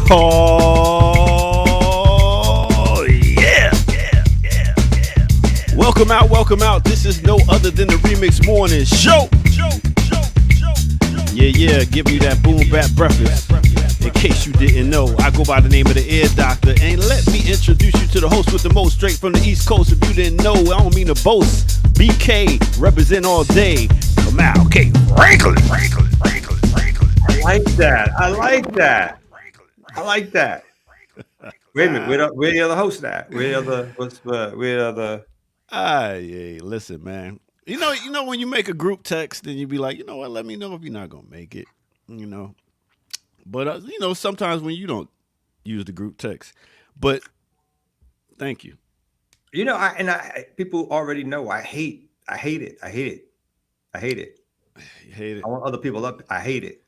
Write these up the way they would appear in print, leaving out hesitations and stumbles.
Oh, yeah. Welcome out. This is no other than the Remix Morning Show. Yeah, give you that boom bap breakfast. In case you didn't know, I go by the name of the Ear Doctor. And let me introduce you to the host with the most, straight from the East Coast. If you didn't know, I don't mean to boast. BK, represent all day. I'm out. Okay, wrinkle. I like that. Wait a minute, where the other host at? Where the other? Yeah, listen, man. You know when you make a group text, then you be like, you know what? Let me know if you're not gonna make it. But sometimes when you don't use the group text, but thank you. People already know I hate it. You hate it. I want other people up. I hate it.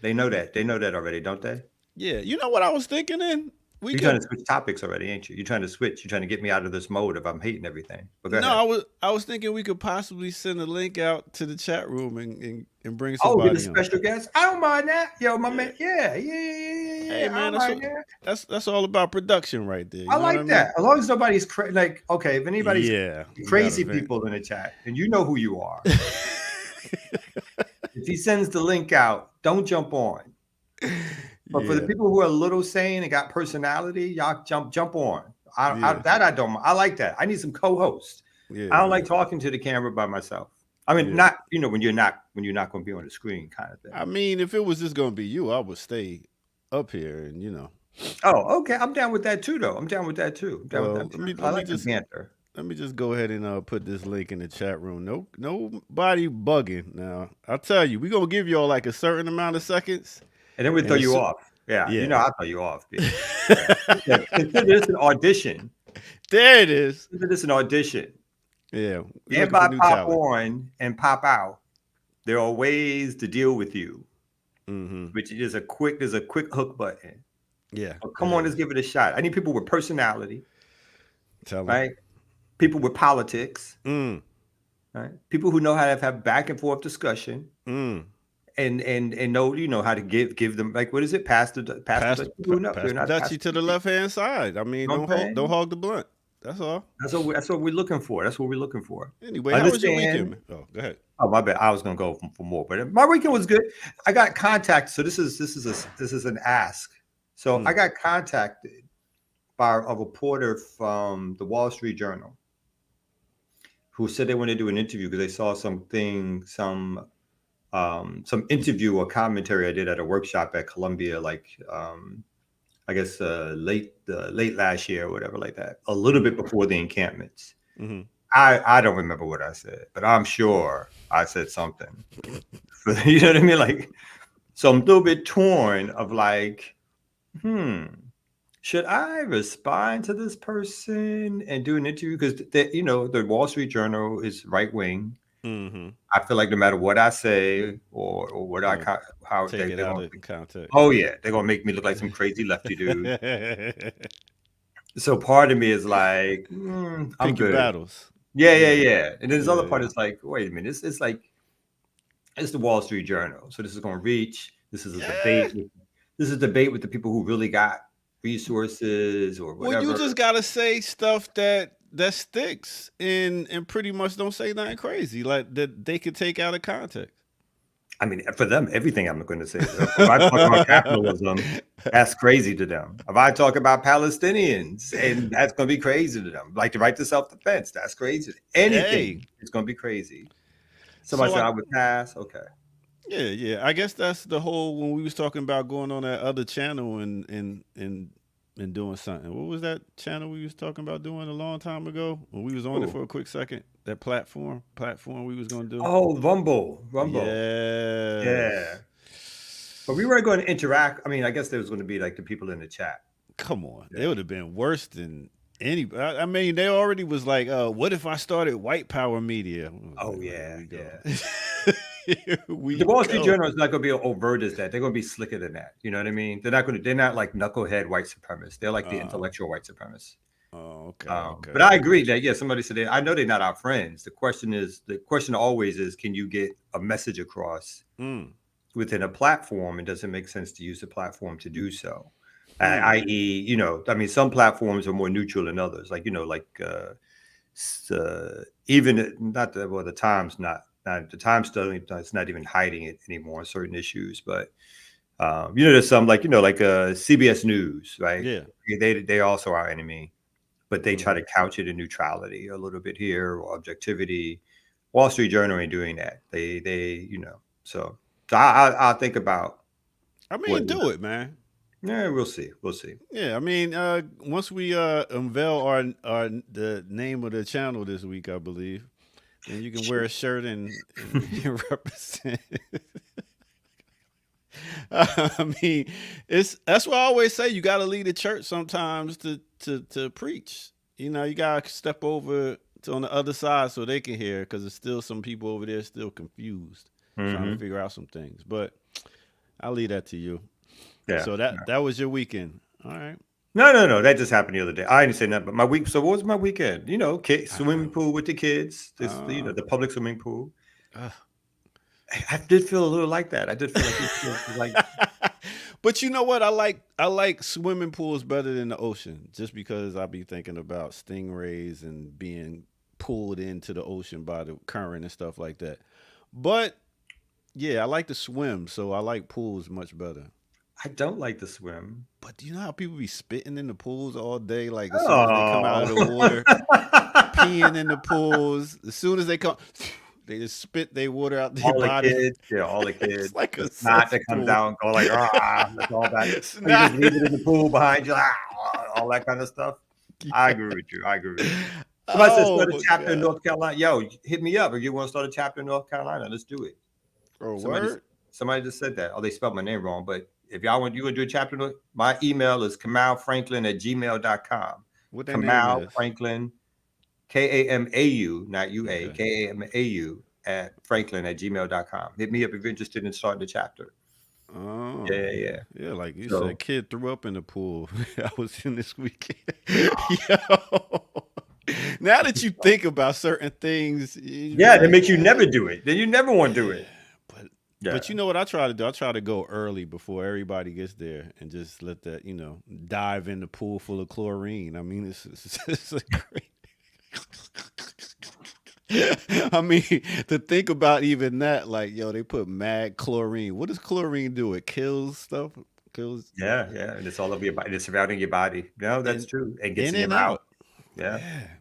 They know that. They know that already, don't they? Yeah. You know what I was thinking then? You're trying to switch topics already, ain't you? You're trying to switch. You're trying to get me out of this mode of I'm hating everything. But go ahead. I was thinking we could possibly send a link out to the chat room and bring somebody. Get a special guest. I don't mind that. Yo, my man. Yeah. Hey man, that's all about production right there. I like that. As long as nobody's okay, if anybody's crazy people in the chat, and you know who you are. If he sends the link out, don't jump on. But for the people who are a little sane and got personality, y'all jump on. I don't. I like that. I need some co-hosts. Yeah, I don't like talking to the camera by myself. I mean, not when you're not going to be on the screen, kind of thing. I mean, if it was just going to be you, I would stay up here and. Oh, okay. I'm down with that too, though. I'm down with that too. Let me just go ahead and put this link in the chat room. Nobody bugging. Now, I'll tell you, we're gonna give y'all like a certain amount of seconds. And then we throw you off. Yeah. I'll throw you off. Consider this an audition. There it is. Consider this an audition. Yeah. Everybody pop on and pop out. There are ways to deal with you. Mm-hmm. Which is there's a quick hook button. Yeah. Come on, let's give it a shot. I need people with personality. Tell right? Me. People with politics. Right? People who know how to have back and forth discussion. And know how to give them, like, what is it? Pass the Dutchie to the left hand side. I mean, don't hog the blunt. That's all. That's what we're looking for. Anyway, how was your weekend? Oh, go ahead. Oh, my bad. I was gonna go for more, but my weekend was good. I got contacted. So this is an ask. So I got contacted by a reporter from the Wall Street Journal who said they wanted to do an interview because they saw some interview or commentary I did at a workshop at Columbia, like I guess late last year or whatever like that, a little bit before the encampments. Mm-hmm. I don't remember what I said, but I'm sure I said something. You know what I mean? Like, so I'm a little bit torn of like, should I respond to this person and do an interview? Because the Wall Street Journal is right wing. Mm-hmm. I feel like no matter what I say or what how take it out of context. Oh yeah, they're gonna make me look like some crazy lefty dude. So part of me is like, I'm Pick your good. Battles. Yeah. And then this other part is like, wait a minute, it's like it's the Wall Street Journal, so this is gonna reach. This is a debate. This is a debate with the people who really got resources or whatever. Well, you just gotta say stuff that sticks and pretty much don't say nothing crazy, like that they could take out of context. I mean, for them, everything I'm going to say. If I talk about capitalism, that's crazy to them. If I talk about Palestinians, and that's going to be crazy to them. Like the right to self-defense, that's crazy. Anything is going to be crazy. Somebody said I would pass. Okay. Yeah. I guess that's the whole, when we was talking about going on that other channel and doing something. What was that channel we was talking about doing a long time ago when we was on it for a quick second? That platform we was going to do. Oh, Rumble. Yeah. But we weren't going to interact. I mean, I guess there was going to be like the people in the chat. Come on, it would have been worse than any. I mean, they already was like, what if I started white power media? Oh Like, yeah, here we go. yeah. Here we The Wall Street go. Journal is not going to be overt as that. They're going to be slicker than that. You know what I mean? They're not going to. They're not like knucklehead white supremacists. They're like the intellectual white supremacists. Oh, okay. But I agree that somebody said I know they're not our friends. The question always is, can you get a message across within a platform? It doesn't make sense to use the platform to do so. I.e., I mean, some platforms are more neutral than others. Like even not the Times, not the Times still it's not even hiding it anymore on certain issues, but. There's some like CBS News, right? Yeah, they also our enemy. But they try to couch it in neutrality a little bit here or objectivity. Wall Street Journal ain't doing that. They so I'll think about. I mean, do it, man. Yeah, we'll see. Yeah, I mean, once we unveil our the name of the channel this week, I believe, then you can wear a shirt and represent. I mean, that's why I always say you got to lead the church sometimes to preach. You got to step over on the other side so they can hear, because there's still some people over there still confused, trying to figure out some things. But I'll leave that to you. Yeah. So that was your weekend. All right. No. That just happened the other day. I didn't say that, but my week. So what was my weekend? Swimming pool with the kids. The public swimming pool. I did feel a little like that. I did feel like But you know what? I like swimming pools better than the ocean, just because I be thinking about stingrays and being pulled into the ocean by the current and stuff like that. But yeah, I like to swim, so I like pools much better. I don't like to swim. But do you know how people be spitting in the pools all day? Like as soon as they come out of the water, peeing in the pools. As soon as they come, they just spit their water out their body. All the kids. It's like a snot that comes out and go like, that's all that. You just leave it in the pool behind you, all that kind of stuff. Yeah. I agree with you. Somebody said start a chapter in North Carolina. Yo, hit me up if you want to start a chapter in North Carolina. Let's do it. Somebody just said that. Oh, they spelled my name wrong. But if y'all want, you would do a chapter. My email is kamalfranklin@gmail.com. What that Kamal name is? Franklin, KAMAU, not UA, KAMAU @franklin@gmail.com. Hit me up if you're interested in starting a chapter. Oh, yeah. Like you said, kid threw up in the pool. I was in this weekend. Yo. Now that you think about certain things, that makes you never do it. Then you never want to do it. But you know what I try to do? I try to go early before everybody gets there and just let that, dive in the pool full of chlorine. I mean, it's great. I mean, to think about even that, like, they put mad chlorine. What does chlorine do? It kills stuff? Yeah. And it's all over your body. It's surrounding your body. No, that's true. It gets in and out. Yeah.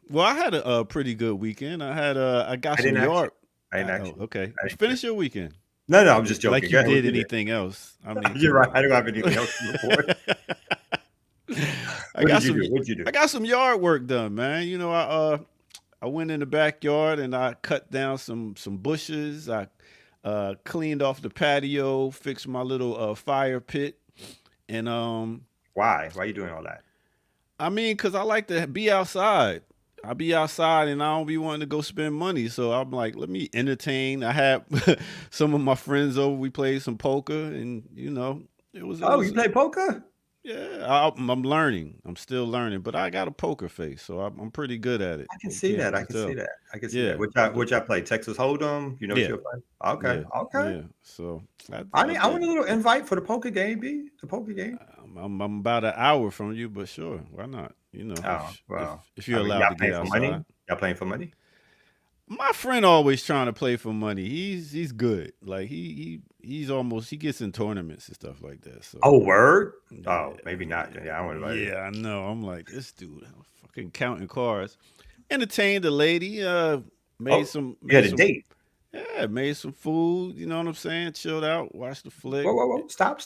Well, I had a pretty good weekend. I got some yard. Okay. Finish your weekend. No, I'm just joking. Like you did anything else. I mean, you're right. I don't have anything else to report. What'd you do? I got some yard work done, man. I went in the backyard and I cut down some bushes. I cleaned off the patio, fixed my little fire pit, and why are you doing all that? I mean, because I like to be outside. I be outside and I don't be wanting to go spend money. So I'm like, let me entertain. I had some of my friends over. We played some poker, and it was. You play poker? Yeah, I'm learning. I'm still learning, but I got a poker face, so I'm pretty good at it. I can see that. I can see that. Which I play Texas Hold'em. You know what you're playing? Okay. Yeah. So I want a little invite for the poker game, B. The poker game. I'm about an hour from you, but sure, why not? If you're allowed to get outside. Money? Y'all playing for money? My friend always trying to play for money. He's good. Like he's almost, he gets in tournaments and stuff like that. So. Oh, word? Oh, maybe not. Yeah, I want to. Yeah, I know. I'm like, this dude, fucking counting cards. Entertained the lady. Made some. You had a date. Yeah, made some food. You know what I'm saying? Chilled out, watched the flick. Whoa! Stop!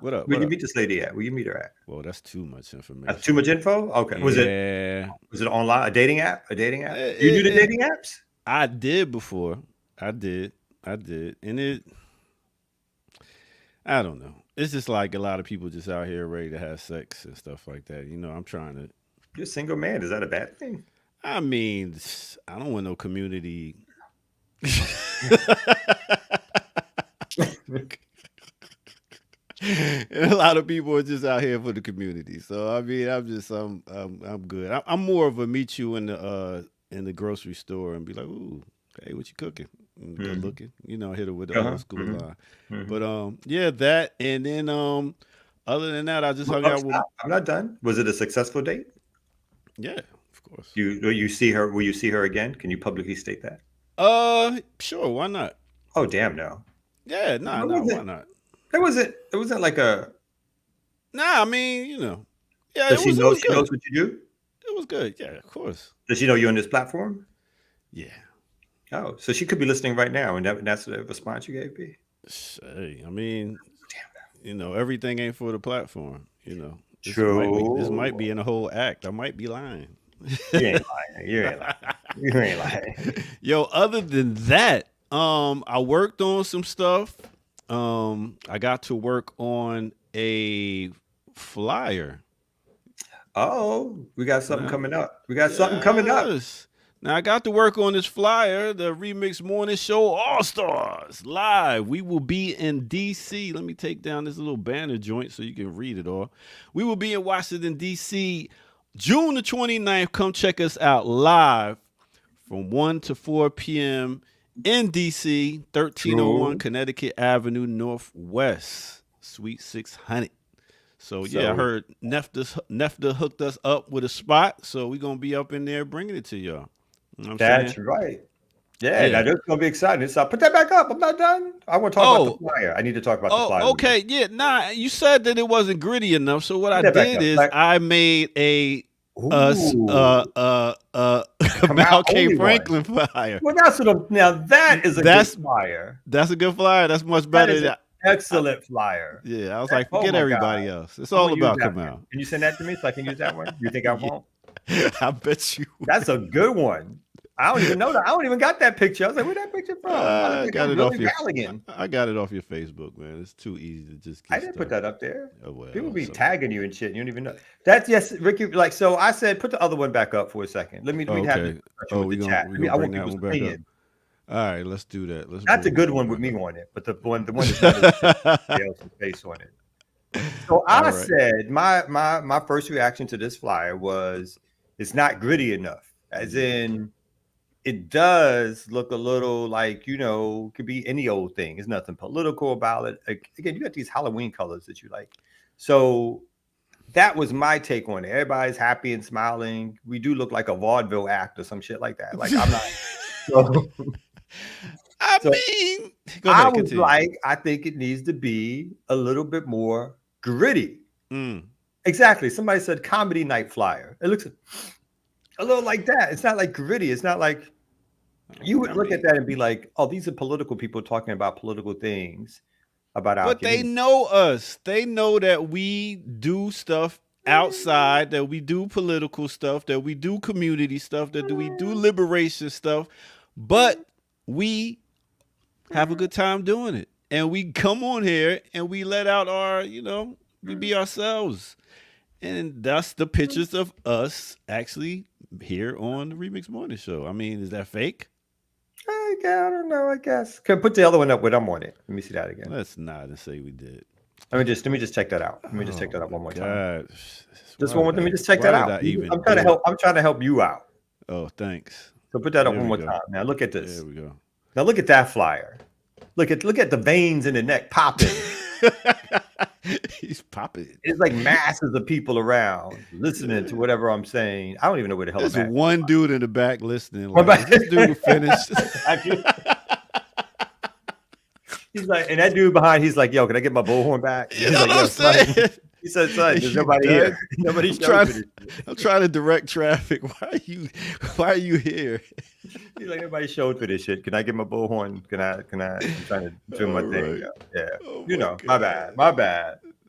What up? Where'd you meet this lady at? Where you meet her at? Well, that's too much information. That's too much info. Okay. Was it online? A dating app? You do the dating apps? I did before. I did, and I don't know. It's just like a lot of people just out here ready to have sex and stuff like that. I'm trying to. You're a single man. Is that a bad thing? I mean, I don't want no community. And a lot of people are just out here for the community. So I mean, I'm good. I'm more of a meet you in the grocery store and be like, ooh, hey, what you cooking? And good looking, hit her with the old school line. But yeah, that, and then other than that, I just hung out with. I'm not done. Was it a successful date? Yeah, of course. You see her? Will you see her again? Can you publicly state that? Sure. Why not? Oh, damn, no. Yeah, no, why not? It wasn't like a. Nah, I mean, yeah. Does she know she knows what you do? It was good. Yeah, of course. Does she know you're on this platform? Yeah. Oh, so she could be listening right now, and that's the response you gave me. Hey, I mean, everything ain't for the platform. True. This might be in a whole act. I might be lying. You ain't lying. You ain't lying. You ain't lying. Yo, other than that, I worked on some stuff. I got to work on a flyer. Oh, we got something coming up. We got something coming up. Now I got to work on this flyer, the Remix Morning Show All Stars Live. We will be in DC. Let me take down this little banner joint so you can read it all. We will be in Washington, DC, June the 29th. Come check us out live from 1 to 4 p.m. in DC, 1301 Connecticut Avenue Northwest, Suite 600. So yeah, I heard Nefta hooked us up with a spot, so we're gonna be up in there bringing it to y'all. That's right. Yeah, now that's gonna be exciting. So put that back up. I'm not done. I want to talk about the flyer. I need to talk about the flyer. Okay, yeah. Nah, you said that it wasn't gritty enough. So what I did is I made a Mal K. Franklin flyer. Well, now that is a good flyer. That's a good flyer. That's much better. Excellent flyer. Yeah, I was like, forget everybody else. It's all about Kamal. Can you send that to me so I can use that one? You think I won't? I bet you. That's a good one. I don't even know that. I don't even got that picture. I was like, where'd that picture from? I got it off your Facebook, man. It's too easy to just. I didn't put that up there. Oh, well, people be tagging you and shit. And you don't even know. That's yes, Ricky. Like so, I said, put the other one back up for a second. Let me have it with the chat. I want people saying. All right, let's do that. That's a good one with me on it, but the one that's else's face on it. So I said my first reaction to this flyer was it's not gritty enough, as in. It does look a little like, could be any old thing. There's nothing political about it. Again, you got these Halloween colors that you like. So that was my take on it. Everybody's happy and smiling. We do look like a vaudeville act or some shit like that. Like I'm not. I think it needs to be a little bit more gritty. Exactly. Somebody said comedy night flyer. It looks a little like that. It's not like gritty. It's not like you would look at that and be like, oh, these are political people talking about political things about our community. They know us. They know that we do stuff outside, that we do political stuff, that we do community stuff, that we do liberation stuff, but we have a good time doing it. And we come on here and we let out our, we be ourselves. And that's the pictures of us actually here on the Remix Morning Show. I mean, is that fake? I don't know, I guess. Can put the other one up when I'm on it. Let me see that again. Let's not say we did. Let me just check that out. Let me just check that out one more time. Just one more. Let me just check that out. I'm trying to help you out. Oh, thanks. So put that up one more time. Now look at this. There we go. Now look at that flyer. Look at the veins in the neck popping. He's popping. It's like masses of people around listening to whatever I'm saying. I don't even know where the hell. There's one dude in the back listening. Like, this dude finished. He's like, and that dude behind, he's like, "Yo, can I get my bullhorn back?" You know what I'm saying? He said, "Son, there's nobody here. Nobody's I'm trying to direct traffic. Why are you here?" He's like, "Nobody showed for this shit. Can I get my bullhorn? Can I? I'm trying to do my thing. Yeah. Oh my bad.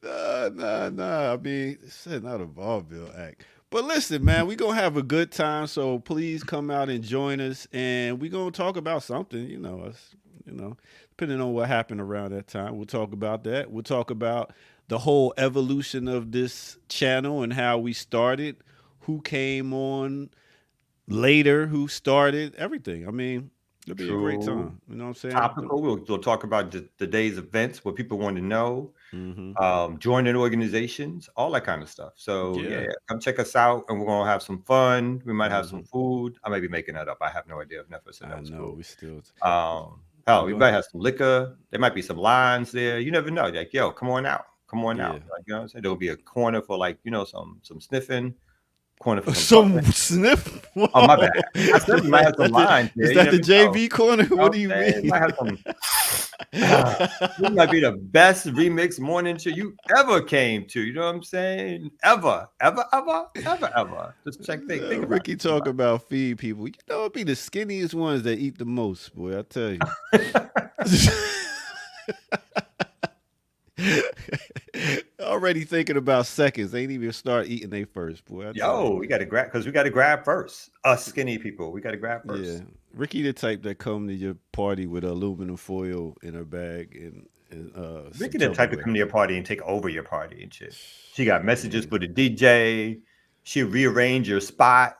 Nah. I mean, it's not a vaudeville act. But listen, man, we're going to have a good time. So please come out and join us. And we're going to talk about something, depending on what happened around that time. We'll talk about that. We'll talk about the whole evolution of this channel and how we started, who came on later, who started, everything. I mean, it'll be a great time. You know what I'm saying? Topical. We'll talk about the day's events, what people want to know, joining organizations, all that kind of stuff. So yeah, come check us out, and we're gonna have some fun. We might have some food. I may be making that up. I have no idea if Netflix said that was cool. We still. Hell, we might have some liquor. There might be some lines there. You never know. Like, yo, come on out. Come on out. Like, you know what I'm saying? There'll be a corner for some sniffing. Corner for some sniff. Oh my bad. I said we might have some lines there. Is that the JV corner? What do you mean? Might have some, this might be the best remix morning show you ever came to. You know what I'm saying? Ever. Just check. Think about Ricky talk about feed people. You know, it'd be the skinniest ones that eat the most, boy. I tell you. Already thinking about seconds. They ain't even start eating they first, boy. We got to grab, because we got to grab first. Us skinny people, we got to grab first. Yeah, Ricky the type that come to your party with aluminum foil in her bag and Ricky the type to come to your party and take over your party and shit. She got messages for the DJ. She rearrange your spot.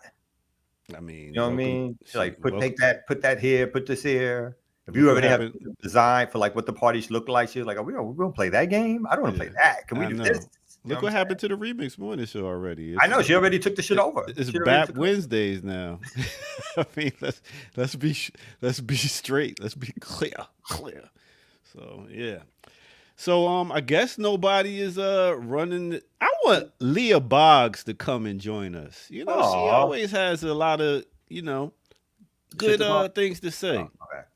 I mean, you know what I mean? She like put that here, put this here. If you already have a design for like what the party should look like, she's like, we're gonna play that game. I don't want to play that. Can we do this? Look what happened to the remix morning show already. I know she already took the shit over. It's BAP Wednesdays now. I mean, let's be straight. Let's be clear. So yeah. So I guess nobody is running. I want Leah Boggs to come and join us. You know, she always has a lot of good things to say.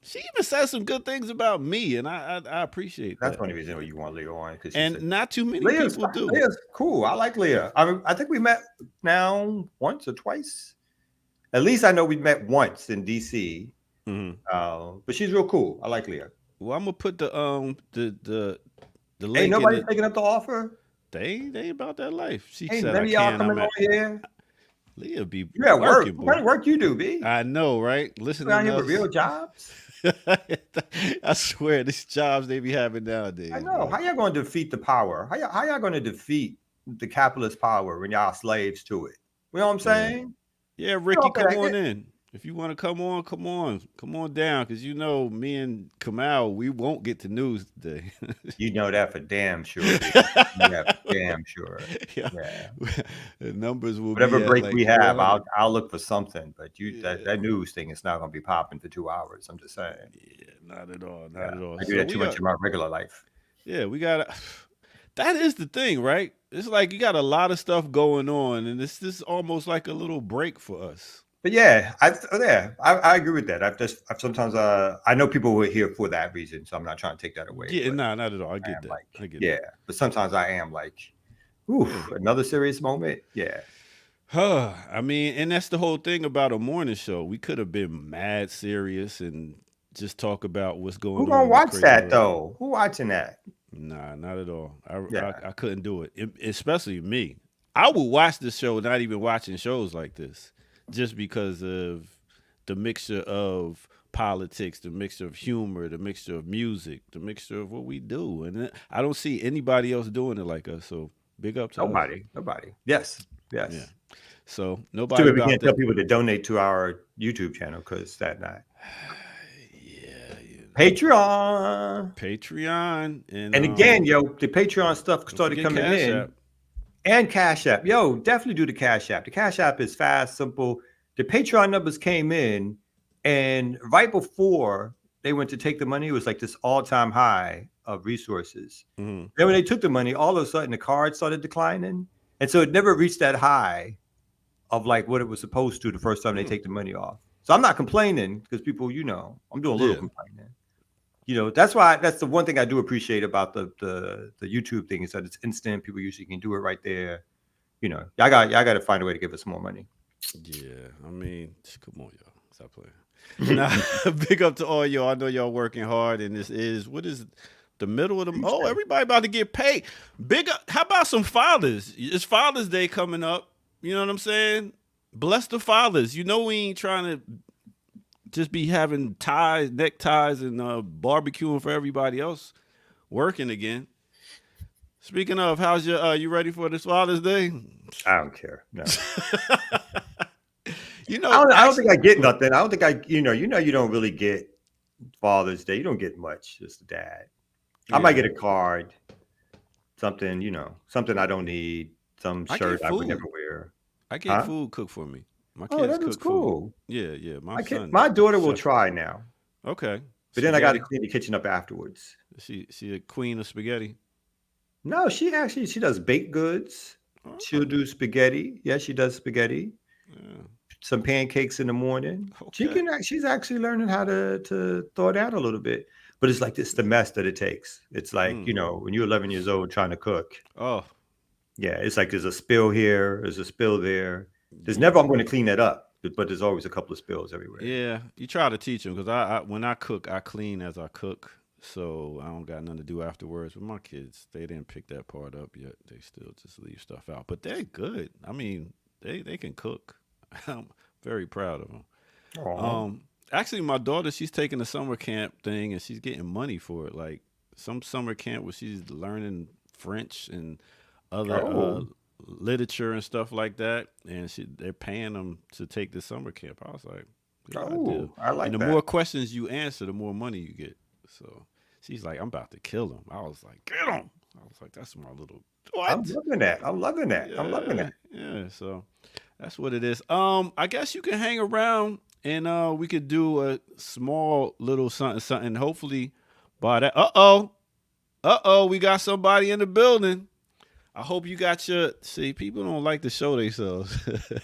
She even says some good things about me, and I appreciate that. That's one reason why you want Leah on. And not too many people do. Leah's cool. I like Leah. I think we met now once or twice. At least I know we met once in DC. But she's real cool. I like Leah. Well, I'm gonna put the link. Ain't nobody taking up the offer. They ain't about that life. She ain't said, none of y'all coming over here. Leah be you at work. What kind of work you do, B? I know, right? Listen to here with real jobs. I swear, these jobs they be having nowadays. I know. Bro. How y'all going to defeat the power? How y'all going to defeat the capitalist power when y'all slaves to it? You know what I'm saying? Yeah, Ricky, come on in. If you want to come on down, because you know me and Kamal, we won't get to news today. You know that for damn sure. Damn sure. Yeah. The numbers will whatever be break we have, I'll look for something. But that news thing is not going to be popping for 2 hours. I'm just saying. Yeah, not at all. Not at all. I do that too much in my regular life. Yeah, we got to. That is the thing, right? It's like you got a lot of stuff going on, and this is almost like a little break for us. But yeah, I agree with that. I've sometimes I know people were here for that reason, so I'm not trying to take that away. Yeah, not at all. I get that. I get that. But sometimes I am like, another serious moment. Yeah. I mean, and that's the whole thing about a morning show. We could have been mad serious and just talk about what's going on. Who gonna watch that though? Who watching that? Nah, not at all. I couldn't do it, especially me. I would watch this show, not even watching shows like this. Just because of the mixture of politics, the mixture of humor, the mixture of music, the mixture of what we do. And I don't see anybody else doing it like us. So big up to us. Nobody. Yes. Yeah. So nobody. We can't tell people to donate to our YouTube channel because that night. Patreon. And again, the Patreon stuff started coming in. And Cash App. Yo, definitely do the Cash App. The Cash App is fast, simple. The Patreon numbers came in, and right before they went to take the money, it was like this all-time high of resources. Then when they took the money, all of a sudden the card started declining. And so it never reached that high of like what it was supposed to the first time they take the money off. So I'm not complaining because people, I'm doing a little complaining. That's the one thing I do appreciate about the YouTube thing is that it's instant. People usually can do it right there. Y'all got to find a way to give us more money. Yeah, I mean, come on, y'all, stop playing. Now, big up to all y'all. I know y'all working hard, and this is the middle of the. Oh, everybody about to get paid. Big up. How about some fathers? It's Father's Day coming up. You know what I'm saying? Bless the fathers. We ain't trying to just be having ties, neckties, and barbecuing for everybody else working again. Speaking of, how's your you ready for this Father's Day? I don't care. No. I don't think I get nothing. I don't think you don't really get Father's Day. You don't get much as a dad. I might get a card, something, something I don't need, some shirt I would never wear. I get food cooked for me. My kids that was cool. Food. Yeah. My daughter will try now. Okay. But then I got to clean the kitchen up afterwards. She a queen of spaghetti? No, she does baked goods. Oh. She'll do spaghetti. Yeah, she does spaghetti. Yeah. Some pancakes in the morning. Okay. She's actually learning how to thaw it out a little bit. But it's like the mess that it takes. It's like, when you're 11 years old trying to cook. Oh. Yeah, it's like there's a spill here, there's a spill there. There's never I'm going to clean that up, but there's always a couple of spills everywhere. Yeah, you try to teach them because I when I cook, I clean as I cook. So I don't got nothing to do afterwards. But my kids, they didn't pick that part up yet. They still just leave stuff out. But they're good. I mean, they can cook. I'm very proud of them. Actually, my daughter, she's taking a summer camp thing, and she's getting money for it. Like some summer camp where she's learning French and other literature and stuff like that. And they're paying them to take this summer camp. I was like, I like that. And the more questions you answer, the more money you get. So she's like, I'm about to kill him. I was like, get him. I was like, that's my little. What? I'm loving that. Yeah, I'm loving that. Yeah, so that's what it is. I guess you can hang around and we could do a small little something. Hopefully by that. We got somebody in the building. I hope you got your. See, people don't like to show themselves.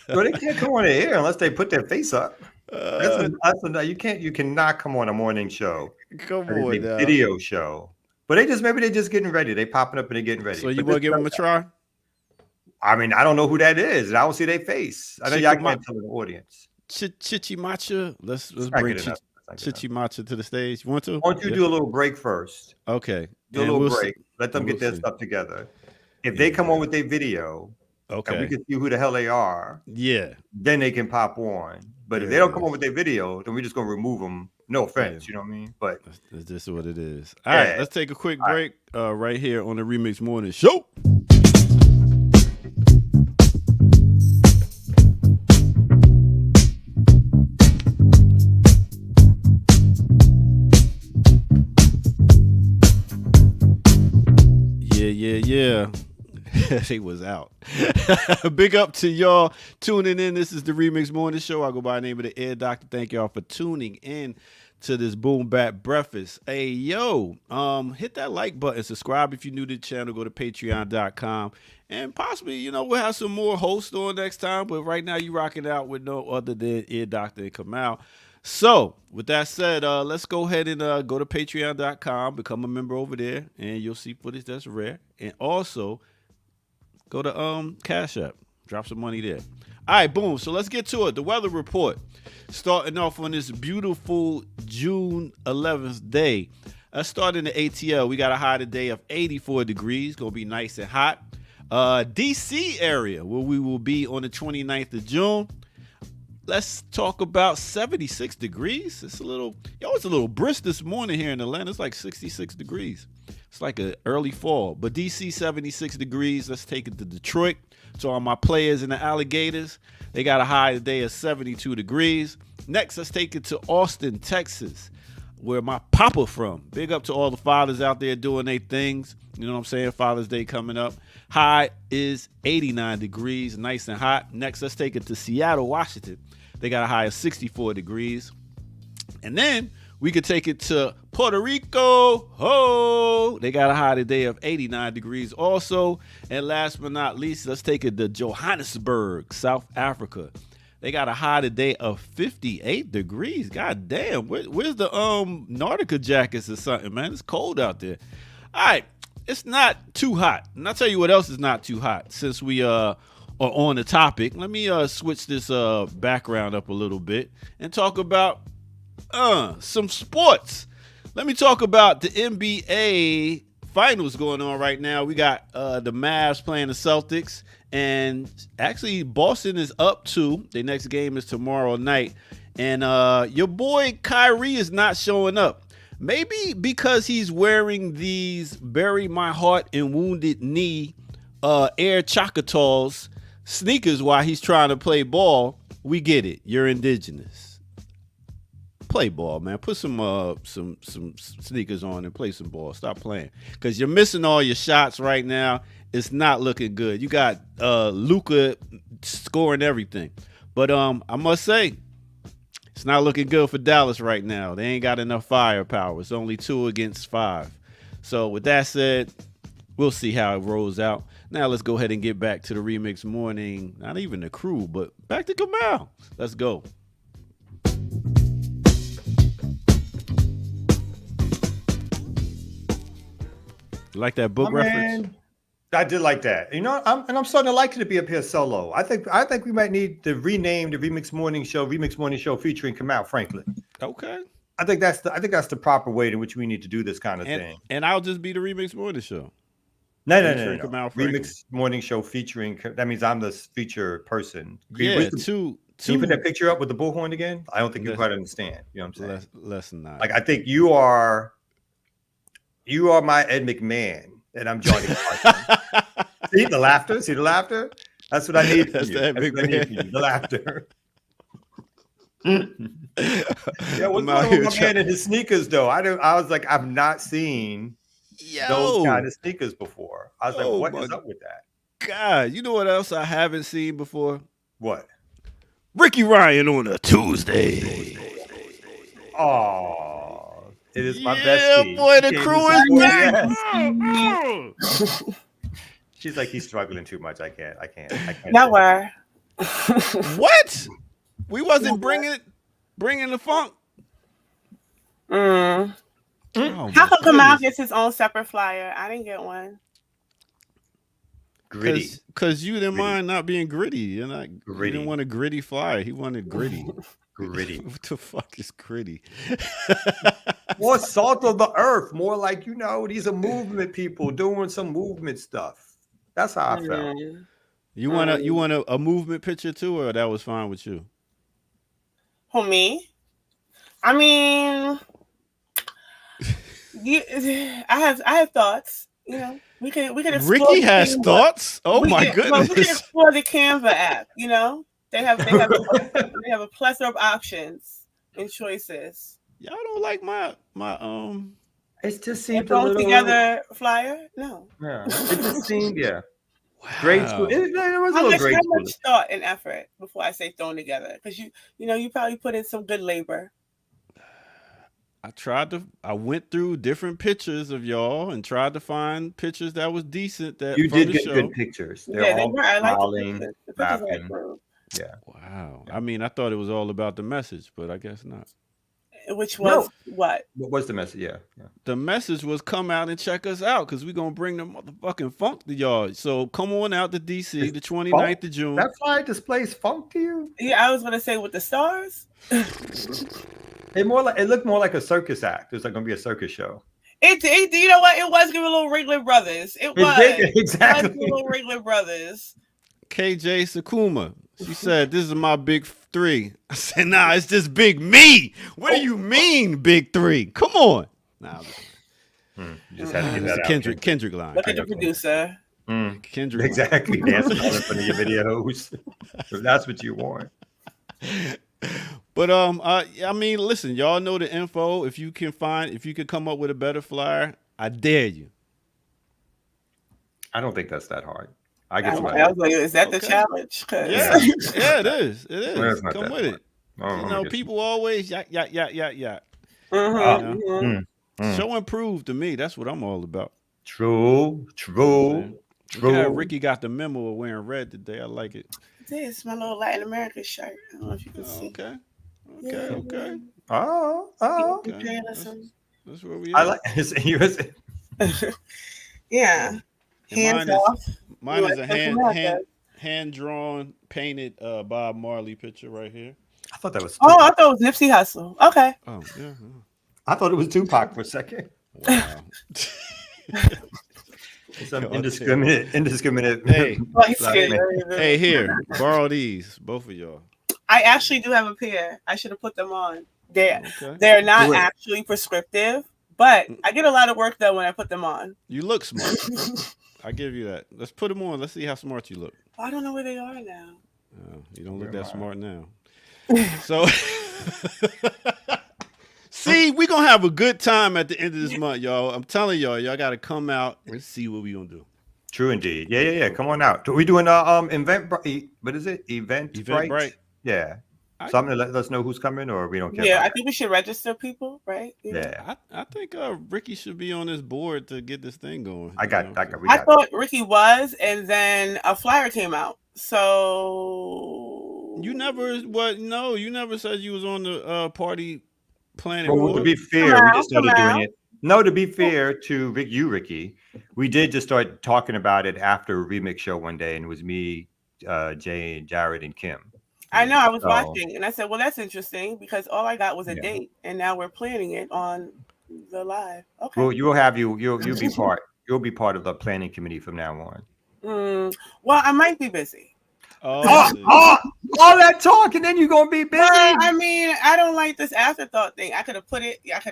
Well, they can't come on the air unless they put their face up. You cannot come on a morning show. Come on, a video show. But maybe they're just getting ready. They popping up and they're getting ready. So you want to give them a try? I mean, I don't know who that is, and I don't see their face. I know y'all can't tell the audience. Chichi Matcha. Let's bring Chichi Matcha to the stage. You want to? Why don't you do a little break first? Okay. Do a little break. Let them get their stuff together. If they come on with their video, and we can see who the hell they are, then they can pop on. But if they don't come on with their video, then we're just gonna remove them. No offense, you know what I mean? But that's just what it is. All right, let's take a quick break right here on the Remix Morning Show. Yeah. They was out. Big up to y'all tuning in. This is the Remix Morning Show. I go by the name of the Air Doctor. Thank y'all for tuning in to this Boom Bap Breakfast. Hey, yo, hit that like button. Subscribe if you're new to the channel. Go to patreon.com. And possibly, we'll have some more hosts on next time. But right now, you rocking out with no other than Air Doctor and Kamal. So, with that said, let's go ahead and go to patreon.com, become a member over there, and you'll see footage that's rare. And also, go to Cash App, drop some money there. All right, boom. So let's get to it. The weather report, starting off on this beautiful June 11th day. Let's start in the ATL. We got a high today of 84 degrees. Going to be nice and hot. DC area, where we will be on the 29th of June. Let's talk about 76 degrees. It's a little brisk this morning here in Atlanta. It's like 66 degrees. It's like an early fall. But DC, 76 degrees. Let's take it to Detroit. So all my players in the Alligators, they got a high today of 72 degrees. Next, let's take it to Austin, Texas, where my papa from. Big up to all the fathers out there doing their things. You know what I'm saying? Father's Day coming up. High is 89 degrees, nice and hot. Next, let's take it to Seattle, Washington. They got a high of 64 degrees. And then we could take it to Puerto Rico. They got a high today of 89 degrees also. And last but not least, let's take it to Johannesburg, South Africa. They got a high today of 58 degrees. God damn. Where's the Nautica jackets or something, man? It's cold out there. All right. It's not too hot. And I'll tell you what else is not too hot. Since we are on the topic, let me switch this background up a little bit and talk about some sports. Let me talk about the NBA finals going on right now. We got the Mavs playing the Celtics, and actually Boston is up 2. Their next game is tomorrow night, And your boy Kyrie is not showing up. Maybe because he's wearing these bury my heart and wounded knee Air Choctaws sneakers while he's trying to play ball. We get it. You're indigenous. Play ball, man. Put some sneakers on and play some ball. Stop playing. Because you're missing all your shots right now. It's not looking good. You got Luka scoring everything. But I must say, it's not looking good for Dallas right now. They ain't got enough firepower. It's only 2 against 5. So with that said, we'll see how it rolls out. Now let's go ahead and get back to the Remix Morning. Not even the crew, but back to Kamal. Let's go. You like that book reference? Man, I did like that. You know, I'm starting to like it to be up here solo. I think we might need to rename the Remix Morning Show featuring Kamal Franklin. Okay. I think that's the proper way in which we need to do this kind of thing. And I'll just be the Remix Morning Show. No. Remix Morning Show featuring. That means I'm the feature person. Can you put that picture up with the bullhorn again? I don't think you quite understand. You know what I'm saying? Less than that. Like I think you are my Ed McMahon, and I'm Johnny Carson. See the laughter? See the laughter? That's what I need from you. That's what I need from you. The laughter. Yeah, what's going on with my man in his sneakers though? I was like, I've not seen those kind of sneakers before. I was like, what is up with that? God, you know what else I haven't seen before? What? Ricky Ryan on a Tuesday. Oh, it is my bestie. Yeah, boy, the crew is back. She's like, he's struggling too much. I can't. Nowhere. What? We wasn't bringing the funk. Oh, how come Kamal gets his own separate flyer? I didn't get one. Gritty. Because you didn't mind not being gritty. You're not gritty. You didn't want a gritty flyer. He wanted gritty. Gritty. What the fuck is gritty? More salt of the earth. More like, these are movement people doing some movement stuff. That's how I felt. You want a movement picture too, or that was fine with you? Who, me? I mean, I have thoughts. We can explore. Ricky has thoughts. Oh my goodness! We can explore the Canva app. They have a plethora of options and choices. Y'all don't like my It just seemed a little together flyer. No. Yeah. It just seemed Wow. Grade school. It was a little grade school. How much thought and effort before I say thrown together? Because you probably put in some good labor. I went through different pictures of y'all and tried to find pictures that was decent. That you did get show. Good pictures. They were. I like the pictures. Yeah. Wow. I mean, I thought it was all about the message, but I guess not. Which was what? What was the message? Yeah. The message was come out and check us out because we're going to bring the motherfucking funk to y'all. So come on out to DC the 29th of June. That's why it displays funk to you? Yeah, I was going to say with the stars. It looked more like a circus act. It was like going to be a circus show. It you know what? It was giving little Ringling Brothers. It was. Exactly. It was little Ringling Brothers. KJ Sakuma. She said, "This is my big 3." I said, "Nah, it's just big me." What do you mean, big 3? Come on. Nah, you just had to get that out. Kendrick line. Look at the producer. Kendrick. Exactly. Dancing all in front of your videos. If that's what you want. But I mean, listen, y'all know the info. If you can come up with a better flyer, I dare you. I don't think that's that hard. I was like, is that the challenge? Yeah, it is. It is. Come with it. People always yak. Show and prove to me. That's what I'm all about. True. Ricky got the memo of wearing red today. I like it. This is my little Latin American shirt. I don't know if you can see. Okay. Oh. Okay. That's where we are. I like it. Yeah. Hands off. Mine is a hand-drawn, painted Bob Marley picture right here. I thought that was Tupac. I thought it was Nipsey Hussle. Okay. Oh, yeah. I thought it was Tupac for a second. Wow. Some indiscriminate. Hey, here, borrow these, both of y'all. I actually do have a pair. I should have put them on. They're not actually prescriptive, but I get a lot of work done when I put them on. You look smart. I give you that. Let's put them on. Let's see how smart you look. I don't know where they are now. You don't look that smart now. So, see, we're going to have a good time at the end of this month, y'all. I'm telling y'all got to come out and see what we're going to do. True indeed. Yeah. Come on out. Are we doing event? What is it? Event Bright? Yeah. Something to let us know who's coming, or we don't care. Yeah, I think we should register people, right? Yeah. I think Ricky should be on this board to get this thing going. I thought Ricky was, and then a flyer came out. So you never you never said you was on the party planning. Well, to be fair, we just started doing it. No, to be fair to Ricky, we did just start talking about it after a remix show one day, and it was me, Jay, and Jared, and Kim. I know, I was watching, and I said, well, that's interesting, because all I got was a date, and now we're planning it on the live. Okay. Well, you'll be part of the planning committee from now on. Well, I might be busy. All that talk, and then you're gonna be busy. Well, I mean, I don't like this afterthought thing. I could have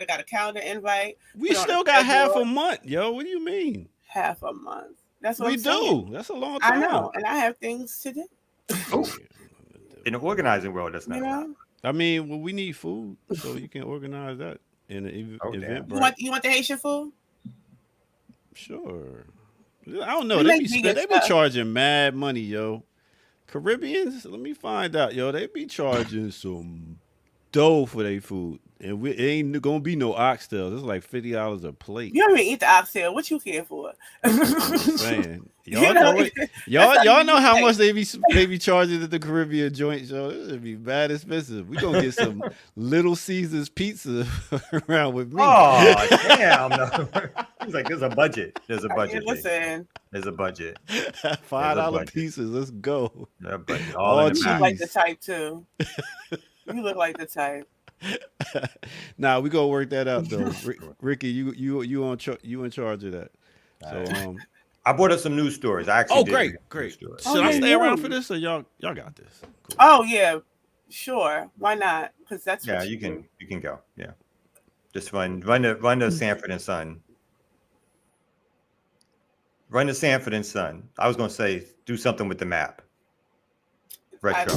got a calendar invite. We still got half a month, yo. What do you mean? Half a month. That's what we do. That's a long time. I know, and I have things to do. In the organizing world, that's not. I mean, well, we need food, so you can organize that in an event. You want the Haitian food? Sure. I don't know. They be charging mad money, yo. Caribbeans, let me find out, yo. They be charging some dough for their food, and it ain't gonna be no oxtails. It's like $50 a plate. You don't even eat the oxtail. What you care for? I'm just saying, y'all know how much they be charging at the Caribbean joint show. This would be bad expensive. We gonna get some Little Caesars pizza around with me. Oh damn! No. He's like, there's a budget. There's a budget. Listen, there's a budget. $5 pieces. Let's go. All cheese. You look like the type too. You look like the type. Nah, we gonna work that out though. Ricky, you in charge of that. So I brought us some news stories. I actually great. Should I stay around for this, or y'all got this? Cool. Oh yeah, sure. Why not? Because that's you can go. Yeah, just run to Sanford and Son. Run to Sanford and Son. I was gonna say do something with the map. Retro.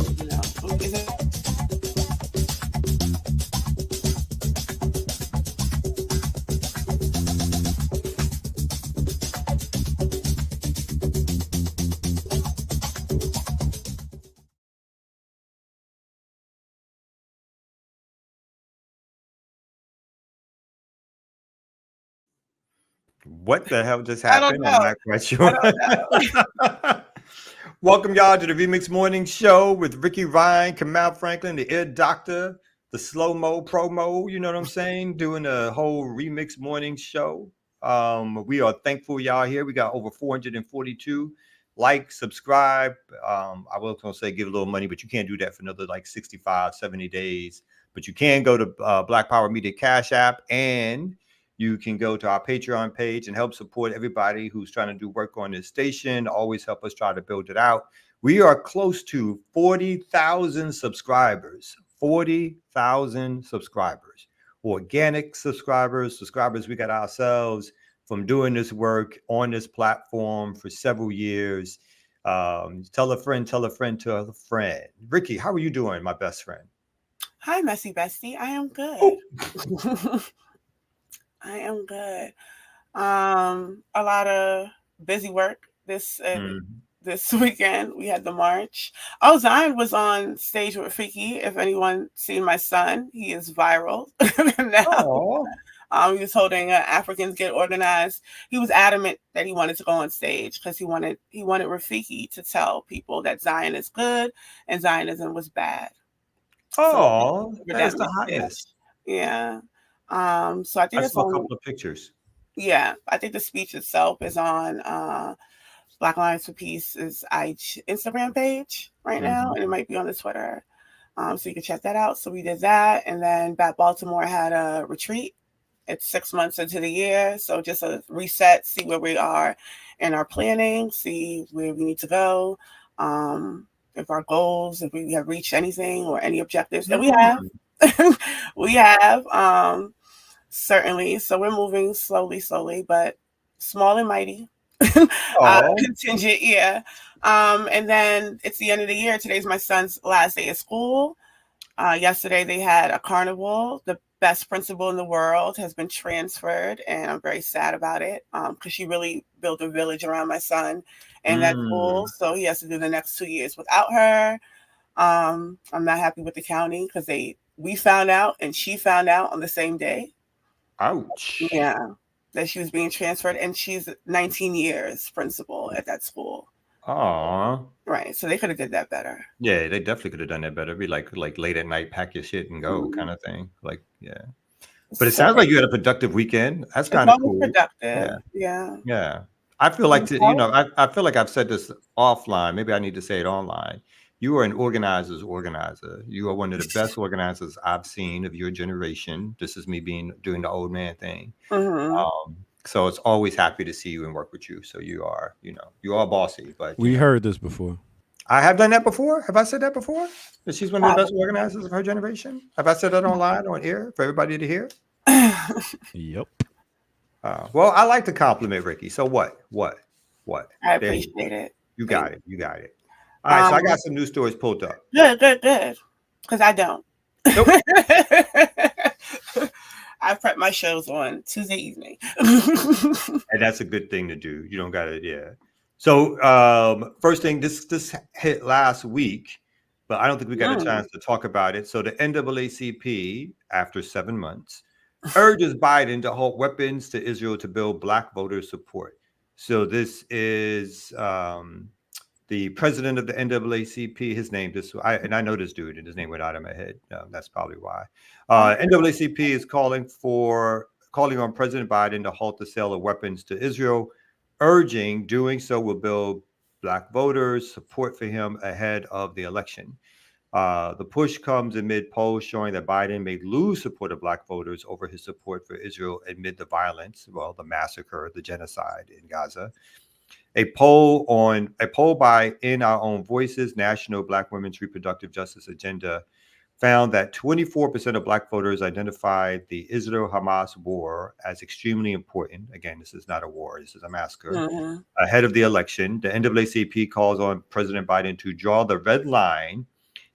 What the hell just happened? I'm not quite sure. Welcome, y'all, to the Remix Morning Show with Ricky Ryan, Kamal Franklin, the Ear Doctor, the slow-mo promo, you know what I'm saying? Doing a whole Remix Morning Show. We are thankful y'all here. We got over 442. Like, subscribe. I was going to say give a little money, but you can't do that for another like 65, 70 days. But you can go to Black Power Media Cash App, and you can go to our Patreon page and help support everybody who's trying to do work on this station. Always help us try to build it out. We are close to 40,000 subscribers. 40,000 subscribers. Organic subscribers we got ourselves from doing this work on this platform for several years. Tell a friend to a friend. Ricky, how are you doing, my best friend? Hi, Messy Bestie. I am good. I am good. A lot of busy work this weekend. We had the march. Oh, Zion was on stage with Freaky. If anyone seen my son, he is viral now. He was holding Africans Get Organized. He was adamant that he wanted to go on stage because he wanted Rafiki to tell people that Zion is good and Zionism was bad. Oh, so, that's the highest. Yeah. So I think I saw a couple of pictures. Yeah, I think the speech itself is on Black Alliance for Peace's Instagram page right now, and it might be on the Twitter. So you can check that out. So we did that, and then Bat Baltimore had a retreat. It's 6 months into the year, so just a reset, see where we are in our planning, see where we need to go. if our goals, if we have reached anything or any objectives, and we have. We have, certainly. So we're moving slowly, but small and mighty. Contingent, yeah. And then it's the end of the year. Today's my son's last day of school. Yesterday they had a carnival. The best principal in the world has been transferred, and I'm very sad about it because she really built a village around my son and that school. So he has to do the next 2 years without her. I'm not happy with the county because we found out and she found out on the same day. Ouch. Yeah, that she was being transferred, and she's 19 years principal at that school. Aw. Right. So they could have did that better. Yeah, they definitely could have done that better. It'd be like late at night, pack your shit and go kind of thing. Like, yeah. But it sounds like you had a productive weekend. That's kind of cool. Productive. Yeah. Yeah. I feel like I feel like I've said this offline. Maybe I need to say it online. You are an organizer's organizer. You are one of the best organizers I've seen of your generation. This is me doing the old man thing. So it's always happy to see you and work with you. So you are bossy. But we heard this before. I have done that before. Have I said that before? That she's one of the best organizers of her generation? Have I said that online on air for everybody to hear? Yep. Well, I like to compliment Ricky. So what? I appreciate it. You got it. All right, so I got some news stories pulled up. Good. Because I don't. Nope. I prep my shows on Tuesday evening. And that's a good thing to do. You don't got it, yeah. So first thing, this hit last week, but I don't think we got a chance to talk about it. So the NAACP, after 7 months, urges Biden to halt weapons to Israel to build Black voter support. So this is the president of the NAACP. His name, I know this dude, and his name went out of my head. That's probably why. NAACP is calling on President Biden to halt the sale of weapons to Israel, urging doing so will build Black voters' support for him ahead of the election. The push comes amid polls showing that Biden may lose support of Black voters over his support for Israel amid the violence, the massacre, the genocide in Gaza. A poll by In Our Own Voices, National Black Women's Reproductive Justice Agenda, found that 24% of Black voters identified the Israel-Hamas war as extremely important. Again, this is not a war, this is a massacre. Ahead of the election, the NAACP calls on President Biden to draw the red line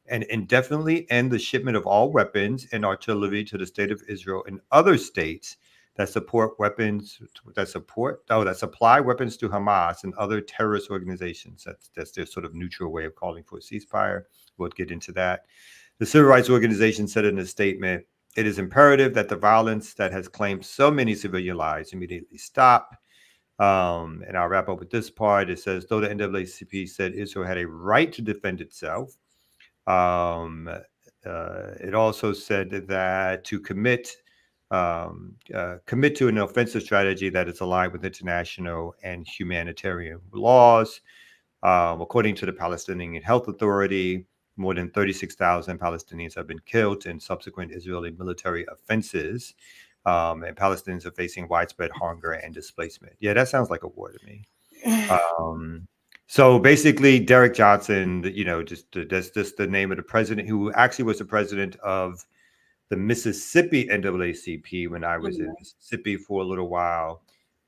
and indefinitely end the shipment of all weapons and artillery to the state of Israel and other states that supply weapons to Hamas and other terrorist organizations. That's their sort of neutral way of calling for a ceasefire. We'll get into that. The civil rights organization said in a statement, it is imperative that the violence that has claimed so many civilian lives immediately stop. And I'll wrap up with this part. It says, though the NAACP said Israel had a right to defend itself, it also said that to commit to an offensive strategy that is aligned with international and humanitarian laws. According to the Palestinian Health Authority, more than 36,000 Palestinians have been killed in subsequent Israeli military offenses, and Palestinians are facing widespread hunger and displacement. Yeah, that sounds like a war to me. So basically, Derek Johnson, that's just the name of the president, who actually was the president of the Mississippi NAACP when I was in Mississippi for a little while.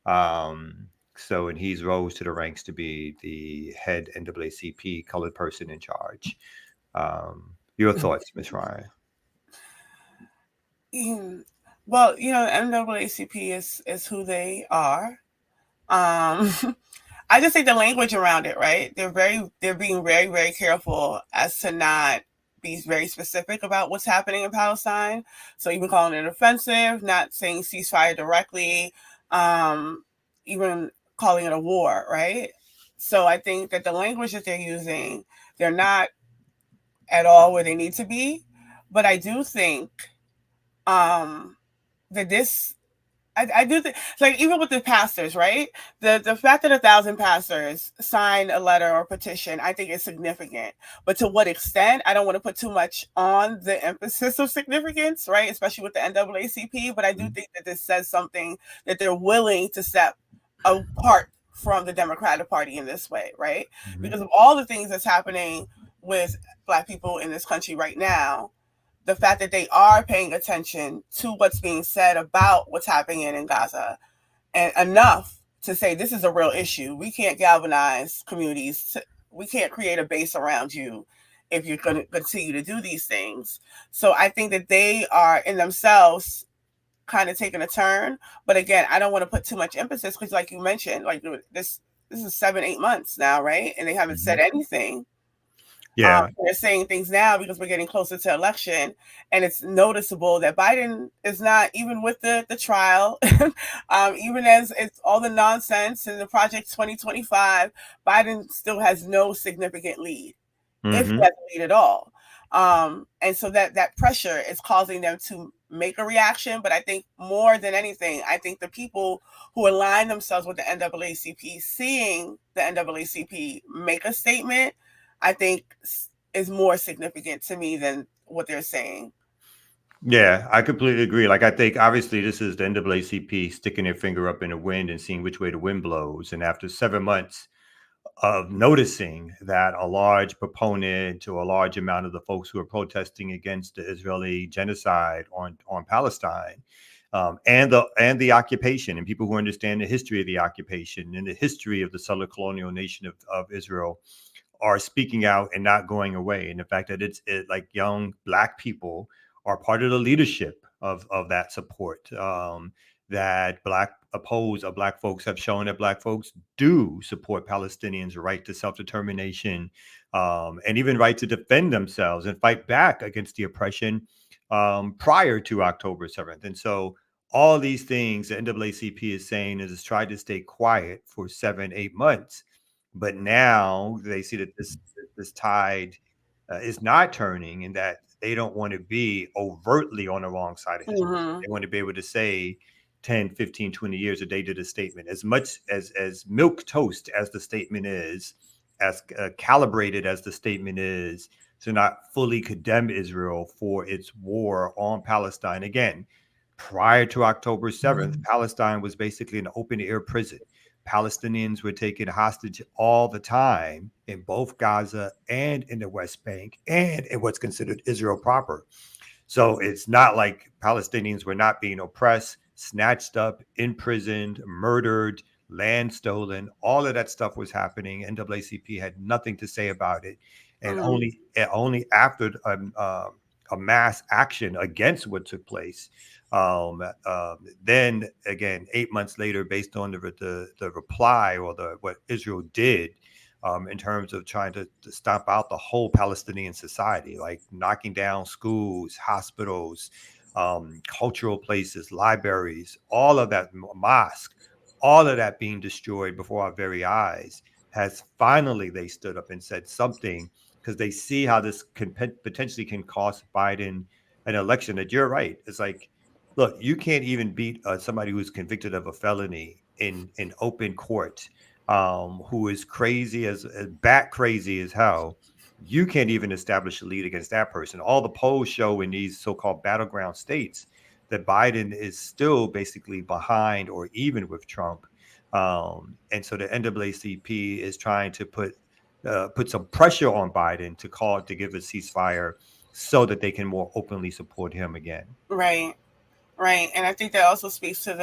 And he's rose to the ranks to be the head NAACP colored person in charge. Your thoughts, Ms. Ryan? Well, NAACP is who they are. I just think the language around it, right? They're being very, very careful as to not be very specific about what's happening in Palestine. So even calling it offensive, not saying ceasefire directly, even calling it a war, right? So I think that the language that they're using, they're not at all where they need to be. But I do think that I do think, like, even with the pastors, right? The fact that 1,000 pastors signed a letter or petition, I think is significant. But to what extent? I don't want to put too much on the emphasis of significance, right? Especially with the NAACP. But I do think that this says something, that they're willing to step apart from the Democratic Party in this way, right? Because of all the things that's happening with Black people in this country right now, the fact that they are paying attention to what's being said about what's happening in Gaza, and enough to say this is a real issue. We can't galvanize communities. We can't create a base around you if you're going to continue to do these things. So I think that they are in themselves kind of taking a turn. But again, I don't want to put too much emphasis because, like you mentioned, like this is 7-8 months now, right? And they haven't said anything. Yeah. They're saying things now because we're getting closer to election, and it's noticeable that Biden is not, even with the trial, even as it's all the nonsense and the Project 2025, Biden still has no significant lead, if he has a lead at all. And so that pressure is causing them to make a reaction. But I think more than anything, I think the people who align themselves with the NAACP, seeing the NAACP make a statement, I think is more significant to me than what they're saying. Yeah, I completely agree. Like, I think obviously this is the NAACP sticking their finger up in the wind and seeing which way the wind blows. And after 7 months of noticing that a large proponent or a large amount of the folks who are protesting against the Israeli genocide on Palestine, and the occupation, and people who understand the history of the occupation and the history of the settler colonial nation of Israel, are speaking out and not going away. And the fact that it's like young Black people are part of the leadership of that support, that Black folks have shown that Black folks do support Palestinians' right to self-determination, and even right to defend themselves and fight back against the oppression prior to October 7th. And so all these things the NAACP is saying is tried to stay quiet for 7-8 months. But now they see that this tide is not turning, and that they don't want to be overtly on the wrong side of history. They want to be able to say 10, 15, 20 years a day to the statement, as much as milk toast as the statement is, as calibrated as the statement is, to not fully condemn Israel for its war on Palestine. Again, prior to October 7th, Palestine was basically an open air prison. Palestinians were taken hostage all the time in both Gaza and in the West Bank and in what's considered Israel proper. So it's not like Palestinians were not being oppressed, snatched up, imprisoned, murdered, land stolen. All of that stuff was happening. NAACP had nothing to say about it. And only after a mass action against what took place, then again, 8 months later, based on the reply or what Israel did, in terms of trying to stomp out the whole Palestinian society, like knocking down schools, hospitals, cultural places, libraries, all of that, mosque, all of that being destroyed before our very eyes, has finally, they stood up and said something, because they see how this potentially can cost Biden an election. That you're right. It's like, look, you can't even beat somebody who's convicted of a felony in open court, who is crazy as bat crazy as hell. You can't even establish a lead against that person. All the polls show in these so-called battleground states that Biden is still basically behind or even with Trump. And so the NAACP is trying to put some pressure on Biden to give a ceasefire so that they can more openly support him again. Right. And I think that also speaks to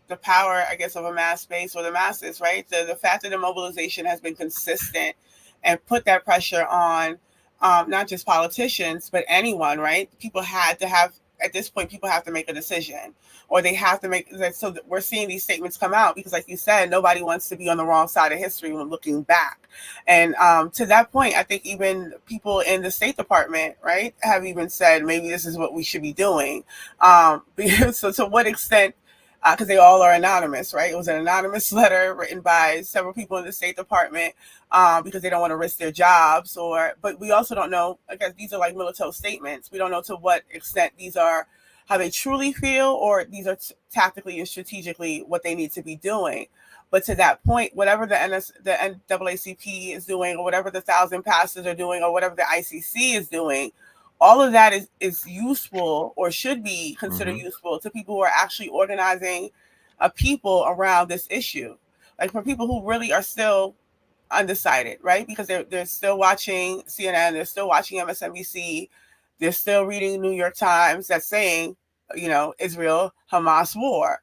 the power, I guess, of a mass base or the masses, right? The fact that the mobilization has been consistent and put that pressure on not just politicians, but anyone, right? People had to have, at this point, people have to make a decision, or they have to make, so that we're seeing these statements come out because, like you said, nobody wants to be on the wrong side of history when looking back. And to that point, I think even people in the State Department, right, have even said maybe this is what we should be doing. So to what extent, because they all are anonymous, right? It was an anonymous letter written by several people in the State Department because they don't want to risk their jobs, but we also don't know, I guess these are like military statements. We don't know to what extent these are how they truly feel, or these are tactically and strategically what they need to be doing. But to that point, whatever the NAACP is doing, or whatever the 1,000 pastors are doing, or whatever the ICC is doing, all of that is useful, or should be considered useful to people who are actually organizing a people around this issue. Like for people who really are still undecided, right? Because they're still watching CNN, they're still watching MSNBC, they're still reading New York Times that's saying, Israel Hamas war.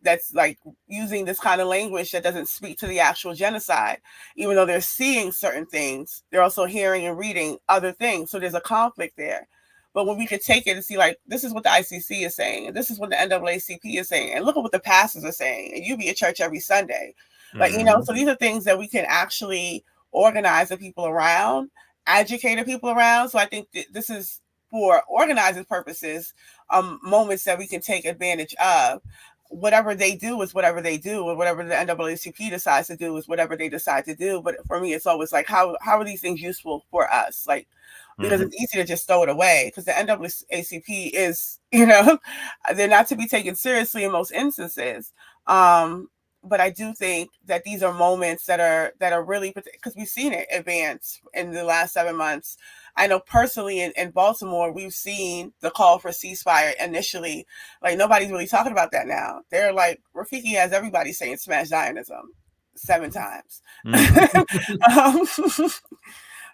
That's like using this kind of language that doesn't speak to the actual genocide. Even though they're seeing certain things, they're also hearing and reading other things. So there's a conflict there. But when we could take it and see, like, this is what the ICC is saying, and this is what the NAACP is saying, and look at what the pastors are saying, and you be at church every Sunday. Like, so these are things that we can actually organize the people around, educate the people around. So I think this is, for organizing purposes, moments that we can take advantage of. Whatever they do is whatever they do, and whatever the NAACP decides to do is whatever they decide to do. But for me, it's always like, how are these things useful for us? Like, because it's easy to just throw it away, because the NAACP is, they're not to be taken seriously in most instances. But I do think that these are moments that are really, because we've seen it advance in the last 7 months. I know personally in Baltimore, we've seen the call for ceasefire initially. Like, nobody's really talking about that now. They're like, Rafiki has everybody saying smash Zionism 7 times.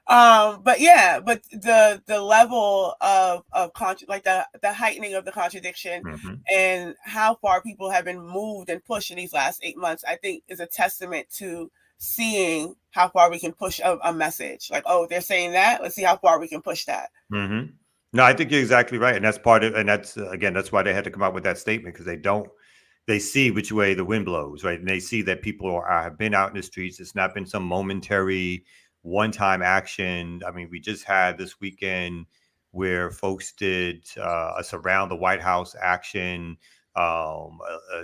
But yeah, but the level of like the heightening of the contradiction and how far people have been moved and pushed in these last 8 months, I think is a testament to seeing how far we can push a message. Like, oh, they're saying that, let's see how far we can push that. No, I think you're exactly right. And that's part of, and that's, again, that's why they had to come out with that statement, because they see which way the wind blows, right? And they see that people have been out in the streets. It's not been some momentary one-time action. I mean, we just had this weekend where folks did a surround the White House action.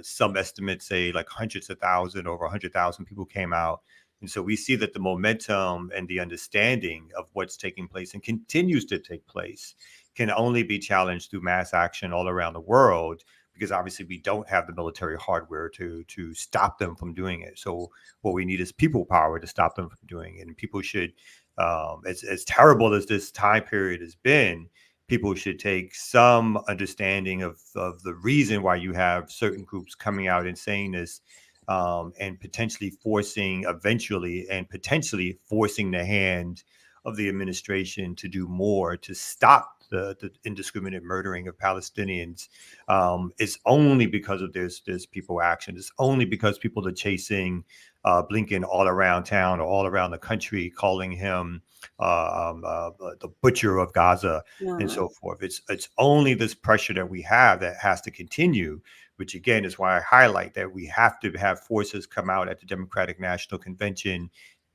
Some estimates say like hundreds of thousands, over 100,000 people came out. And so we see that the momentum and the understanding of what's taking place and continues to take place can only be challenged through mass action all around the world, because obviously we don't have the military hardware to stop them from doing it. So what we need is people power to stop them from doing it. And people should, as terrible as this time period has been, people should take some understanding of the reason why you have certain groups coming out and saying this, and potentially forcing the hand of the administration to do more to stop the indiscriminate murdering of Palestinians. It's only because of this people action. It's only because people are chasing Blinken all around town or all around the country, calling him the butcher of Gaza and so forth. It's only this pressure that we have that has to continue, which again is why I highlight that we have to have forces come out at the Democratic National Convention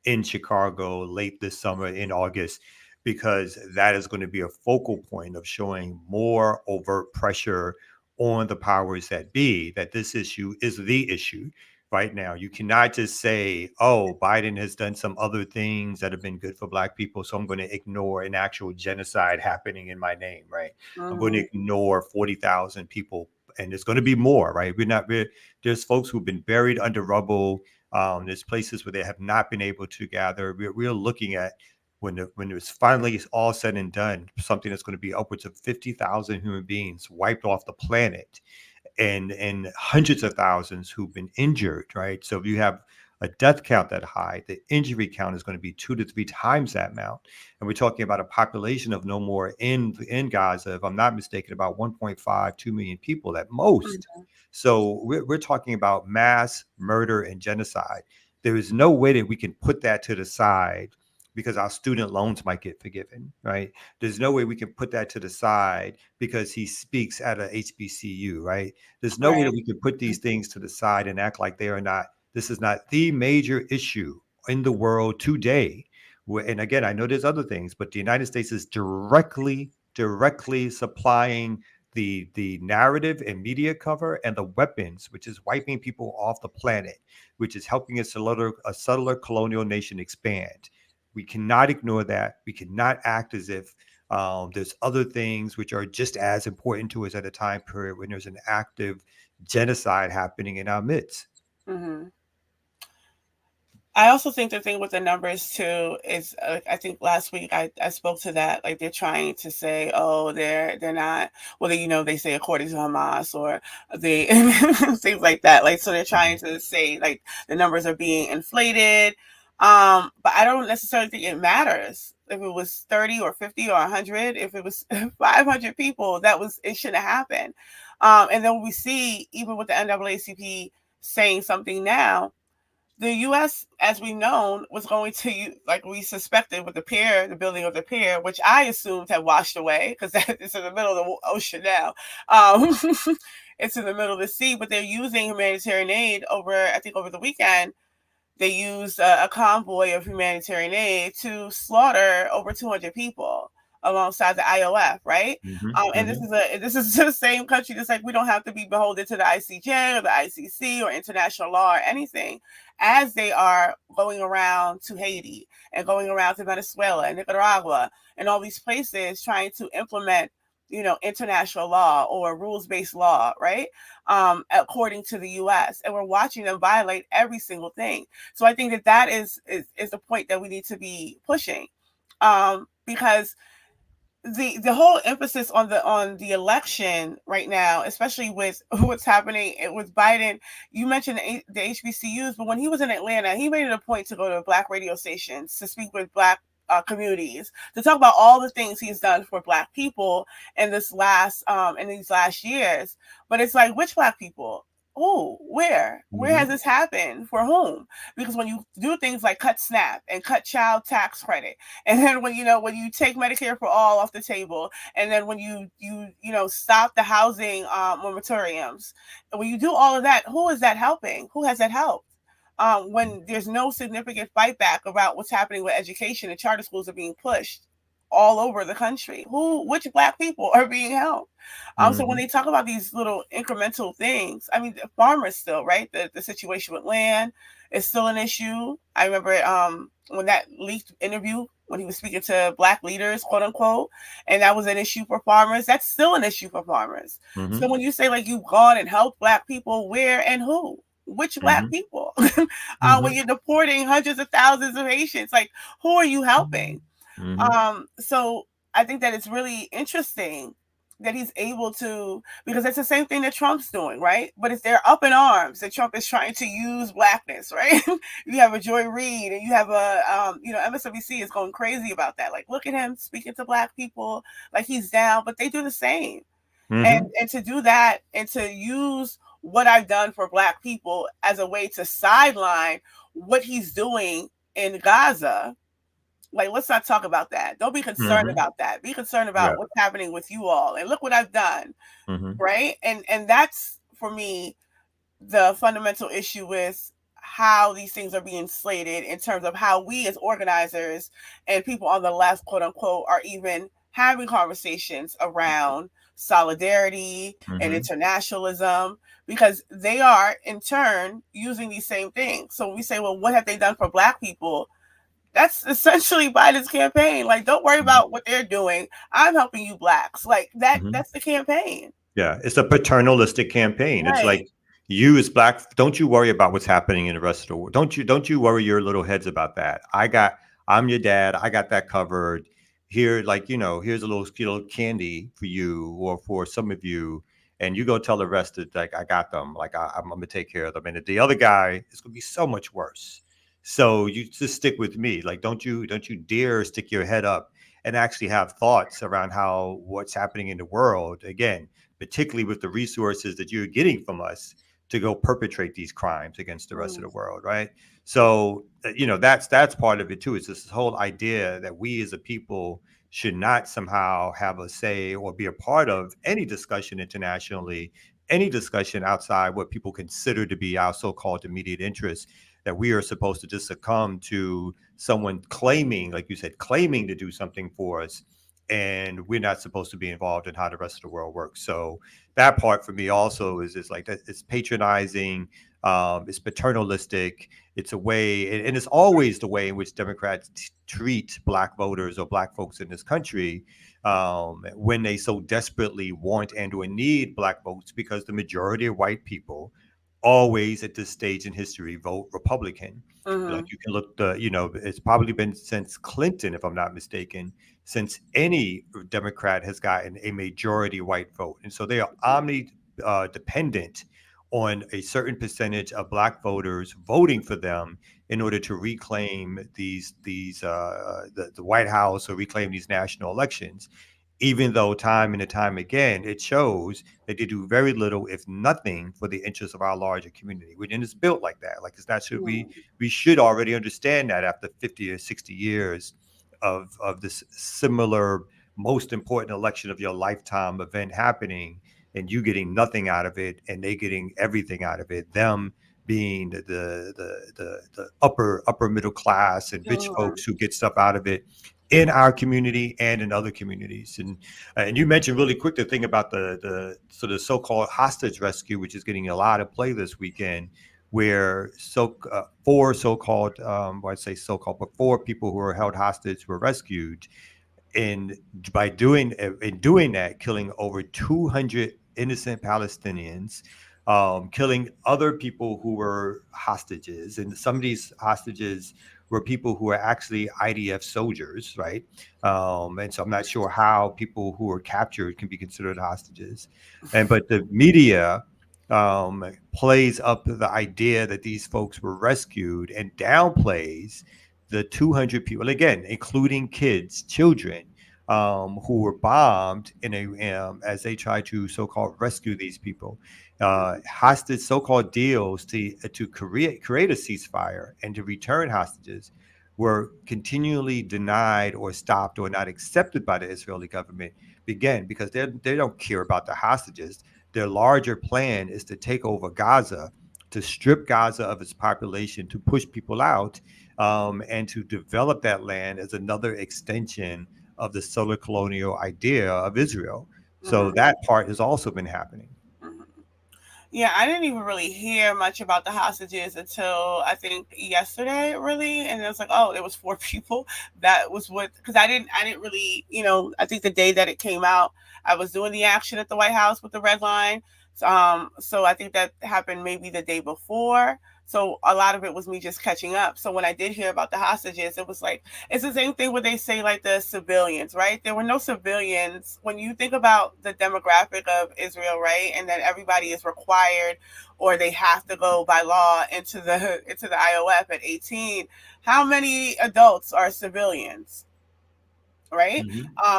in Chicago late this summer in August, because that is going to be a focal point of showing more overt pressure on the powers that be, that this issue is the issue right now. You cannot just say, oh, Biden has done some other things that have been good for Black people, so I'm going to ignore an actual genocide happening in my name, right? I'm going to ignore 40,000 people, and there's going to be more, right? There's folks who've been buried under rubble. There's places where they have not been able to gather. We're looking at, when it's finally all said and done, something that's going to be upwards of 50,000 human beings wiped off the planet, and hundreds of thousands who've been injured, right? So if you have a death count that high, the injury count is going to be 2 to 3 times that amount. And we're talking about a population of no more in Gaza, if I'm not mistaken, about 1.5, 2 million people at most. So we're talking about mass murder and genocide. There is no way that we can put that to the side because our student loans might get forgiven, right? There's no way we can put that to the side because he speaks at a HBCU, right? There's no way that we can put these things to the side and act like this is not the major issue in the world today. And again, I know there's other things, but the United States is directly supplying the narrative and media cover and the weapons, which is wiping people off the planet, which is helping a subtler colonial nation expand. We cannot ignore that. We cannot act as if there's other things which are just as important to us at a time period when there's an active genocide happening in our midst. I also think the thing with the numbers too is, I think last week I spoke to that. Like, they're trying to say, oh, they're not. Well, they say according to Hamas, or they things like that. Like, so they're trying to say like the numbers are being inflated. But I don't necessarily think it matters if it was 30 or 50 or 100. If it was 500 people, it shouldn't happen. And then we see, even with the NAACP saying something now, the U.S., as we've known, was going to, like we suspected with the building of the pier, which I assumed had washed away because it's in the middle of the ocean now. It's in the middle of the sea, but they're using humanitarian aid I think over the weekend. They used a convoy of humanitarian aid to slaughter over 200 people alongside the IOF, right? And this is the same country that's like, we don't have to be beholden to the ICJ or the ICC or international law or anything, as they are going around to Haiti and going around to Venezuela and Nicaragua and all these places trying to implement, international law or rules-based law, right? According to the U.S. And we're watching them violate every single thing. So I think that is the point that we need to be pushing, because the whole emphasis on the election right now, especially with what's happening with Biden. You mentioned the HBCUs, but when he was in Atlanta, he made it a point to go to Black radio stations to speak with Black communities, to talk about all the things he's done for Black people in these last years. But it's like, which Black people? Oh, where has this happened? For whom? Because when you do things like cut SNAP and cut child tax credit, and then when you take Medicare for all off the table, and then when you stop the housing moratoriums, and when you do all of that, who is that helping? Who has that helped? When there's no significant fight back about what's happening with education, and charter schools are being pushed all over the country. Which Black people are being helped? So when they talk about these little incremental things, I mean, farmers still, right? The situation with land is still an issue. I remember when that leaked interview, when he was speaking to Black leaders, quote unquote, and that was an issue for farmers. That's still an issue for farmers. So when you say, like, you've gone and helped Black people, where and who? Which Black people? When you're deporting hundreds of thousands of Haitians, like, who are you helping? So I think that it's really interesting that he's able to, because it's the same thing that Trump's doing, right? But they're up in arms that Trump is trying to use Blackness, right? You have a Joy Reid, and you have MSNBC is going crazy about that. Like, look at him speaking to Black people, like he's down, but they do the same. And to do that and to use what I've done for Black people as a way to sideline what he's doing in Gaza. Like, let's not talk about that. Don't be concerned about that. Be concerned about what's happening with you all. And look what I've done. Right. And that's, for me, the fundamental issue with how these things are being slated, in terms of how we as organizers and people on the left, quote unquote, are even having conversations around solidarity and internationalism, because they are in turn using these same things. So when we say, well, what have they done for Black people? That's essentially Biden's campaign. Like, don't worry about what they're doing. I'm helping you Blacks. Like that. That's the campaign. Yeah, it's a paternalistic campaign. Right. It's like, you as Black, don't you worry about what's happening in the rest of the world. Don't you worry your little heads about that. I'm your dad. I got that covered. Here, like, here's a little candy for you, or for some of you, and you go tell the rest that, like, I got them. Like, I'm gonna take care of them. And the other guy, it's gonna be so much worse. So you just stick with me. Like, don't you dare stick your head up and actually have thoughts around what's happening in the world, again, particularly with the resources that you're getting from us to go perpetrate these crimes against the rest of the world, right? So, that's part of it too. It's this whole idea that we as a people should not somehow have a say or be a part of any discussion internationally, any discussion outside what people consider to be our so-called immediate interests, that we are supposed to just succumb to someone claiming, like you said, claiming to do something for us, and we're not supposed to be involved in how the rest of the world works. So that part for me also is like that. It's patronizing, it's paternalistic. It's a way, and it's always the way in which Democrats treat Black voters or Black folks in this country, when they so desperately want and or need Black votes, because the majority of white people always at this stage in history vote Republican. Like, you can look, it's probably been since Clinton, if I'm not mistaken, since any Democrat has gotten a majority white vote. And so they are dependent on a certain percentage of Black voters voting for them in order to reclaim the White House or reclaim these national elections, even though time and time again it shows that they do very little, if nothing, for the interests of our larger community. And it's built like that. Like, it's not should we should already understand that after 50 or 60 years of this similar most important election of your lifetime event happening, and you getting nothing out of it and they getting everything out of it, them being the upper middle class and rich folks who get stuff out of it in our community and in other communities. And you mentioned really quick the thing about the sort of so-called hostage rescue, which is getting a lot of play this weekend, where four so-called, well, I'd say so-called, but four people who were held hostage were rescued. And by doing that, killing over 200 innocent Palestinians, killing other people who were hostages. And some of these hostages were people who were actually IDF soldiers, right? And so I'm not sure how people who were captured can be considered hostages. But the media plays up the idea that these folks were rescued and downplays the 200 people, again, including kids, children, who were bombed in as they tried to so-called rescue these people. Hostage so-called deals to create a ceasefire and to return hostages were continually denied or stopped or not accepted by the Israeli government, again, because they don't care about the hostages. Their larger plan is to take over Gaza, to strip Gaza of its population, to push people out, and to develop that land as another extension of the solar colonial idea of Israel. So that part has also been happening. Yeah, I didn't even really hear much about the hostages until I think yesterday, really. And it was like, oh, it was 4 people. That was what, because I didn't really, I think the day that it came out, I was doing the action at the White House with the Red Line. So I think that happened maybe the day before. So a lot of it was me just catching up. So when I did hear about the hostages, it was like, it's the same thing where they say like the civilians, right? There were no civilians. When you think about the demographic of Israel, right? And that everybody is required or they have to go by law into the IOF at 18. How many adults are civilians? Right?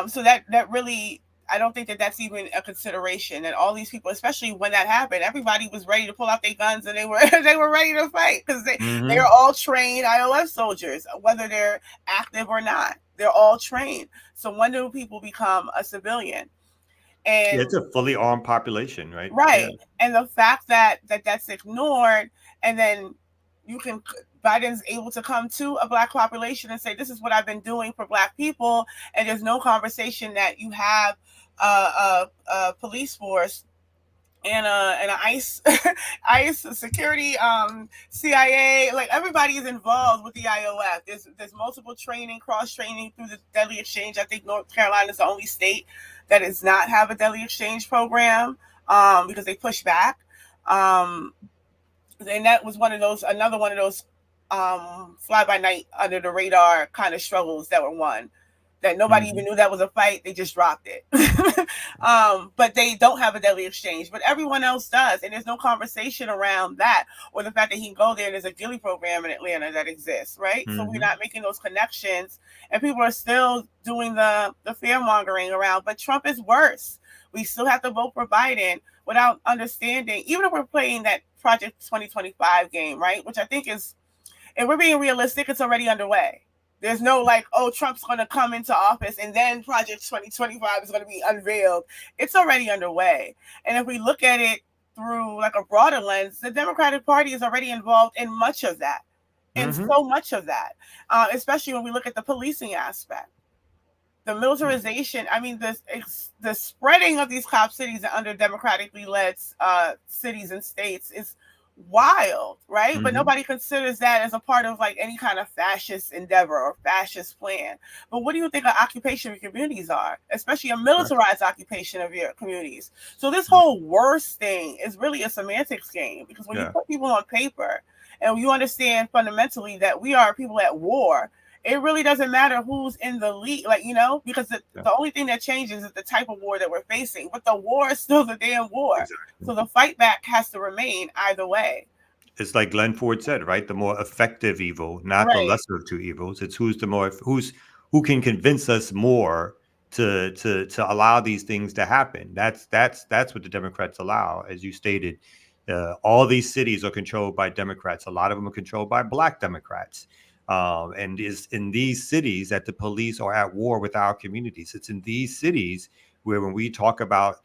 So that really, I don't think that that's even a consideration. And all these people, especially when that happened, everybody was ready to pull out their guns and they were ready to fight because they are all trained IOF soldiers, whether they're active or not. They're all trained. So when do people become a civilian? And it's a fully armed population, right? Right. Yeah. And the fact that that's ignored, and then Biden's able to come to a Black population and say, this is what I've been doing for Black people. And there's no conversation that you have a police force and an ICE security, CIA, like everybody is involved with the IOF. There's multiple training, cross training through the deadly exchange. I think North Carolina is the only state that does not have a deadly exchange program because they push back. And that was another one of those fly by night under the radar kind of struggles that were won. That nobody even knew that was a fight. They just dropped it. But they don't have a deadly exchange. But everyone else does. And there's no conversation around that or the fact that he can go there and there's a ghillie program in Atlanta that exists, right? So we're not making those connections. And people are still doing the fear-mongering around. But Trump is worse. We still have to vote for Biden without understanding, even if we're playing that Project 2025 game, right? Which I think is, if we're being realistic, it's already underway. There's no like, oh, Trump's going to come into office and then Project 2025 is going to be unveiled. It's already underway. And if we look at it through like a broader lens, the Democratic Party is already involved in much of that. And so much of that, especially when we look at the policing aspect. The militarization, I mean, the spreading of these cop cities under democratically led cities and states is wild, right? But nobody considers that as a part of like any kind of fascist endeavor or fascist plan. But what do you think an occupation of your communities are, especially a militarized occupation of your communities? So this whole worst thing is really a semantics game, because when you put people on paper and you understand fundamentally that we are people at war, it really doesn't matter who's in the lead, because the only thing that changes is the type of war that we're facing. But the war is still the damn war. Exactly. So the fight back has to remain either way. It's like Glenn Ford said, right? The more effective evil, not the lesser of two evils. It's who can convince us more to allow these things to happen. That's what the Democrats allow, as you stated. All these cities are controlled by Democrats. A lot of them are controlled by Black Democrats. And is in these cities that the police are at war with our communities. It's in these cities where when we talk about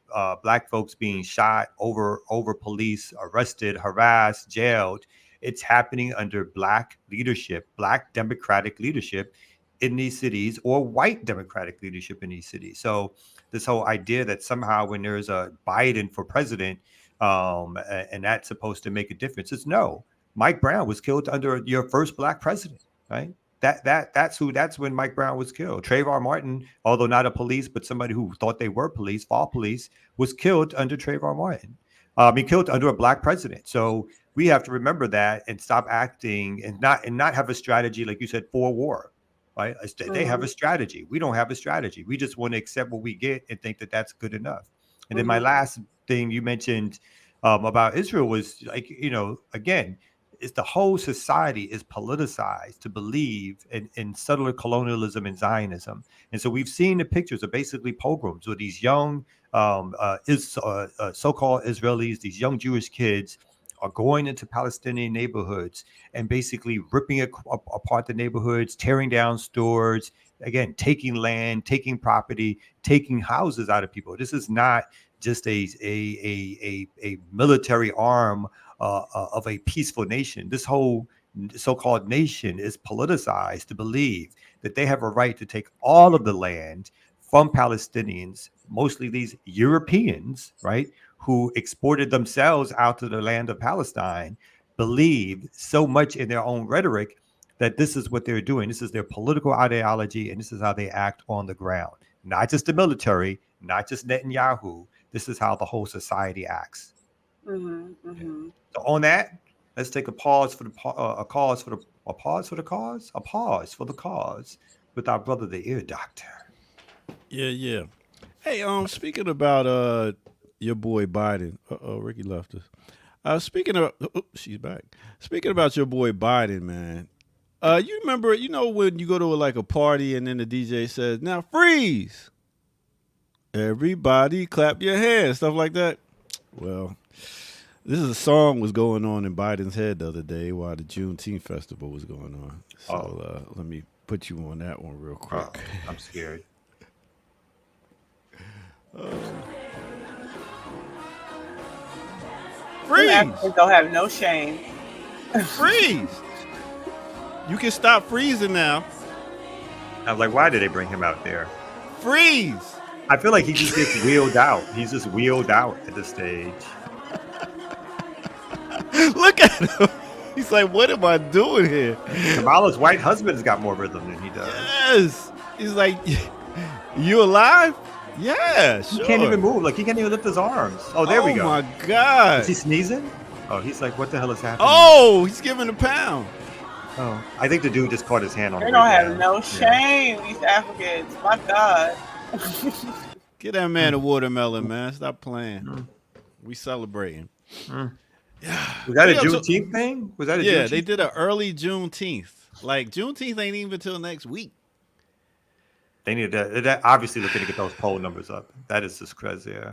Black folks being shot, over police, arrested, harassed, jailed, it's happening under Black leadership, Black Democratic leadership in these cities, or white Democratic leadership in these cities. So this whole idea that somehow when there's a Biden for president, and that's supposed to make a difference, is no. Mike Brown was killed under your first Black president, right? That's when Mike Brown was killed. Trayvon Martin, although not a police, but somebody who thought they were police, fall police, was killed under Trayvon Martin. Killed under a Black president. So we have to remember that and stop acting and not have a strategy, like you said, for war, right? They have a strategy. We don't have a strategy. We just want to accept what we get and think that that's good enough. And then my last thing you mentioned about Israel was, like, again, is the whole society is politicized to believe in settler colonialism and Zionism. And so we've seen the pictures of basically pogroms with these young so-called Israelis, these young Jewish kids are going into Palestinian neighborhoods and basically ripping apart the neighborhoods, tearing down stores, again, taking land, taking property, taking houses out of people. This is not just a military arm of a peaceful nation. This whole so-called nation is politicized to believe that they have a right to take all of the land from Palestinians, mostly these Europeans, right, who exported themselves out to the land of Palestine, believe so much in their own rhetoric that this is what they're doing. This is their political ideology, and this is how they act on the ground. Not just the military, not just Netanyahu. This is how the whole society acts. So on that, let's take a pause for the cause with our brother, the ear doctor. Yeah. Hey, speaking about your boy Biden. Ricky left us. She's back. Speaking about your boy Biden, man. You remember, when you go to a party and then the DJ says, "Now freeze. Everybody clap your hands," stuff like that. Well, this is a song was going on in Biden's head the other day while the Juneteenth festival was going on. So let me put you on that one real quick. I'm scared. Freeze! Don't have no shame. Freeze! You can stop freezing now. I'm like, why did they bring him out there? Freeze! I feel like he just gets wheeled out. He's just wheeled out at the stage. Look at him. He's like, what am I doing here? Kamala's white husband's got more rhythm than he does. Yes. He's like, you alive? Yeah, sure. He can't even move. Like, he can't even lift his arms. Oh, there we go. Oh, my God. Is he sneezing? Oh, he's like, what the hell is happening? Oh, he's giving a pound. Oh, I think the dude just caught his hand on. They don't have no shame, these Africans. My God. Get that man a watermelon, man. Stop playing. We celebrating. Yeah. Was that a Juneteenth thing? Was that a Juneteenth? They did an early Juneteenth. Like, Juneteenth ain't even till next week. They need to obviously looking to get those poll numbers up. That is just crazy, yeah.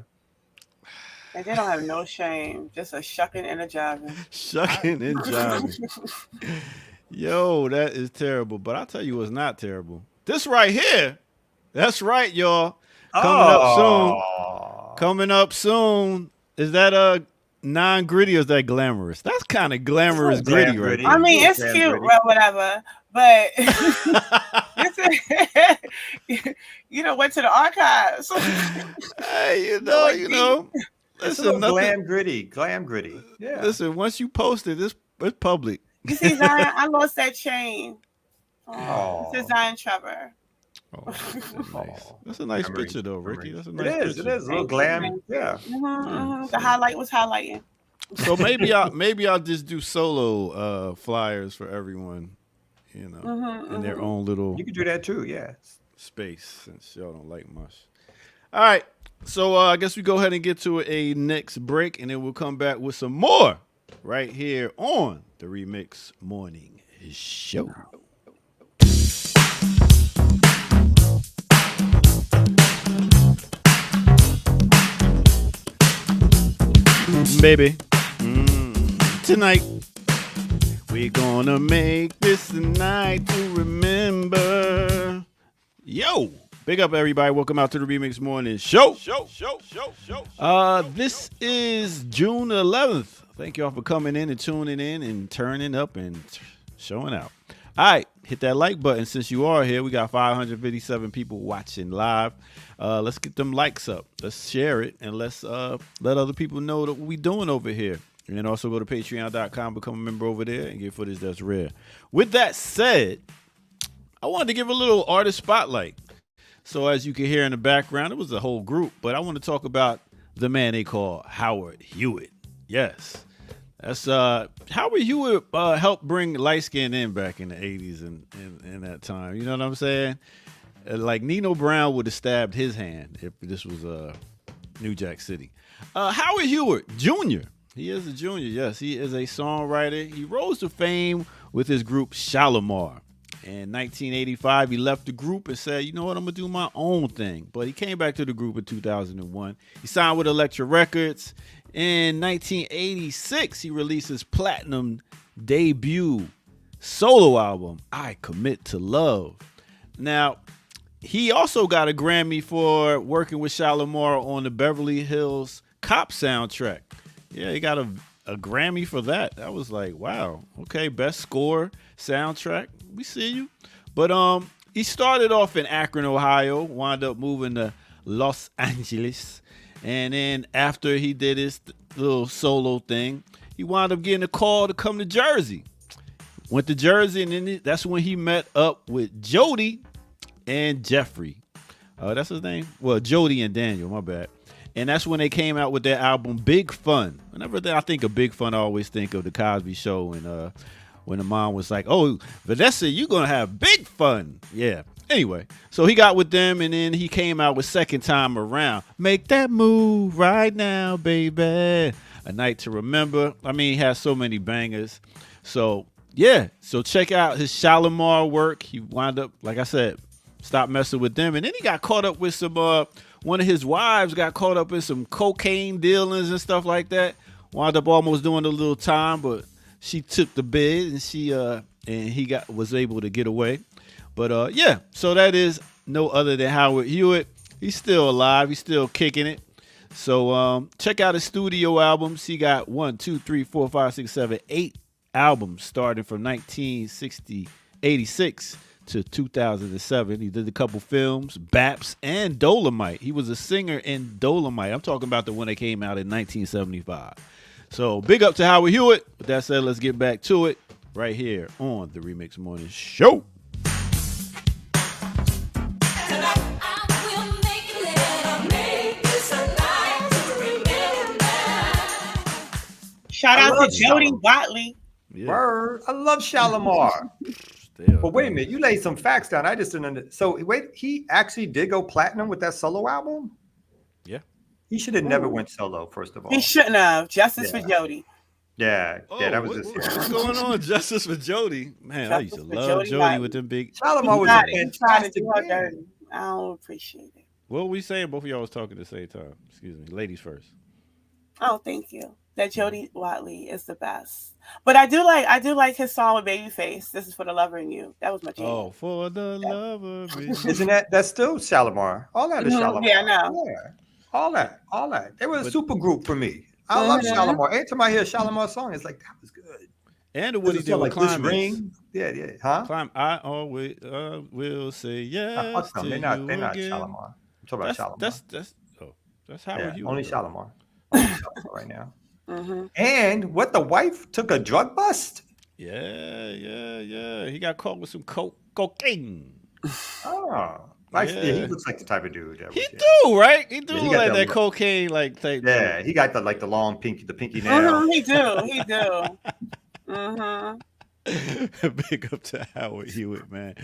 And they don't have no shame. Just a shucking and a jiving. Shucking and jiving. Yo, that is terrible. But I'll tell you what's not terrible. This right here. That's right, y'all. Coming up soon. Is that non-gritty or is that glamorous? That's kind of glamorous gritty, right? I mean, it's cute, or whatever. But went to the archives. Hey, you know. Listen, glam gritty. Yeah. Listen, once you post it, it's public. You see, Zion, I lost that chain. It says Zion Trevor. Oh, nice. That's a nice picture, though, Ricky. That's a nice picture. It is a little glam. Yeah. The highlight was highlighting. So maybe I'll just do solo flyers for everyone. you know, in their own little. You can do that too, yeah. Space, since y'all don't like much. All right, so I guess we go ahead and get to a next break, and then we'll come back with some more right here on the Remix Morning Show. Baby, tonight we're gonna make this a night to remember. Yo, big up everybody. Welcome out to the Remix Morning Show. This is June 11th. Thank y'all for coming in and tuning in and turning up and showing out. All right, hit that like button since you are here. We got 557 people watching live. Let's get them likes up. Let's share it, and let's let other people know that what we doing over here. And then also go to patreon.com, become a member over there, and get footage that's rare. With that said, I wanted to give a little artist spotlight. So as you can hear in the background, it was a whole group, but I want to talk about the man they call Howard Hewitt. Yes. That's Howard Hewitt helped bring light skin in back in the 80s and that time. You know what I'm saying? Like Nino Brown would have stabbed his hand if this was New Jack City. Howard Hewitt Jr. He is a junior. Yes, he is a songwriter. He rose to fame with his group Shalimar. In 1985, he left the group and said, you know what, I'm going to do my own thing. But he came back to the group in 2001. He signed with Elektra Records. In 1986, he released his platinum debut solo album, I Commit to Love. Now, he also got a Grammy for working with Shalimar on the Beverly Hills Cop soundtrack. Yeah, he got a Grammy for that. That was like, wow. Okay, best score soundtrack. We see you. But he started off in Akron, Ohio, wound up moving to Los Angeles. And then after he did his little solo thing, he wound up getting a call to come to Jersey. Went to Jersey, and then that's when he met up with Jody and Jeffrey. That's his name? Well, Jody and Daniel, my bad. And that's when they came out with their album Big Fun. Whenever I think of Big Fun, I always think of The Cosby Show, and when the mom was like, oh, Vanessa, you're going to have big fun. Yeah. Anyway, so he got with them, and then he came out with Second Time Around. Make that move right now, baby. A Night to Remember. I mean, he has so many bangers. So, yeah. So check out his Shalimar work. He wound up, like I said, stopped messing with them. And then he got caught up with some, one of his wives got caught up in some cocaine dealings and stuff like that. Wound up almost doing a little time, but she took the bid, and he was able to get away. But yeah, so that is no other than Howard Hewitt. He's still alive. He's still kicking it. So check out his studio albums. He got 1, 2, 3, 4, 5, 6, 7, 8 albums starting from 1986 to 2007. He did a couple films, Baps and Dolomite. He was a singer in Dolomite. I'm talking about the one that came out in 1975. So big up to Howard Hewitt. With that said, let's get back to it right here on the Remix Morning Show. Shout out to Jody Watley. Yeah. Word. I love Shalimar. But wait a minute, you laid some facts down. I just didn't understand. So wait, he actually did go platinum with that solo album? Yeah. He should have never went solo, first of all. He shouldn't have. Justice for Jody. Yeah. Yeah, that was what's going on? Justice for Jody. Man, I used to love Jody with them big. Shalimar was a fantastic band. I don't appreciate it. What were we saying? Both of y'all was talking at the same time. Excuse me. Ladies first. Oh, thank you. That Jody Watley is the best. But I do like his song with Babyface. This is for the lover in you. That was my jam. Oh, for the lover. Isn't that's still Shalimar? All that is Shalimar. Yeah, I know. Yeah. All that. They were a super group for me. I love Shalimar. Anytime I hear a Shalimar song, it's like, that was good. And what he did with Climax. Yeah. Huh? I always will say yes. They're not Shalimar. I'm talking about Shalimar. That's Howard Hewitt. Only Shalimar. Right now. Mm-hmm. And what, the wife took a drug bust? Yeah. He got caught with some cocaine. Oh, he looks like the type of dude. He do, right? He do like that cocaine, like type. Yeah, he got the long pinky nail. He do. Mm-hmm. Big up to Howard Hewitt, man.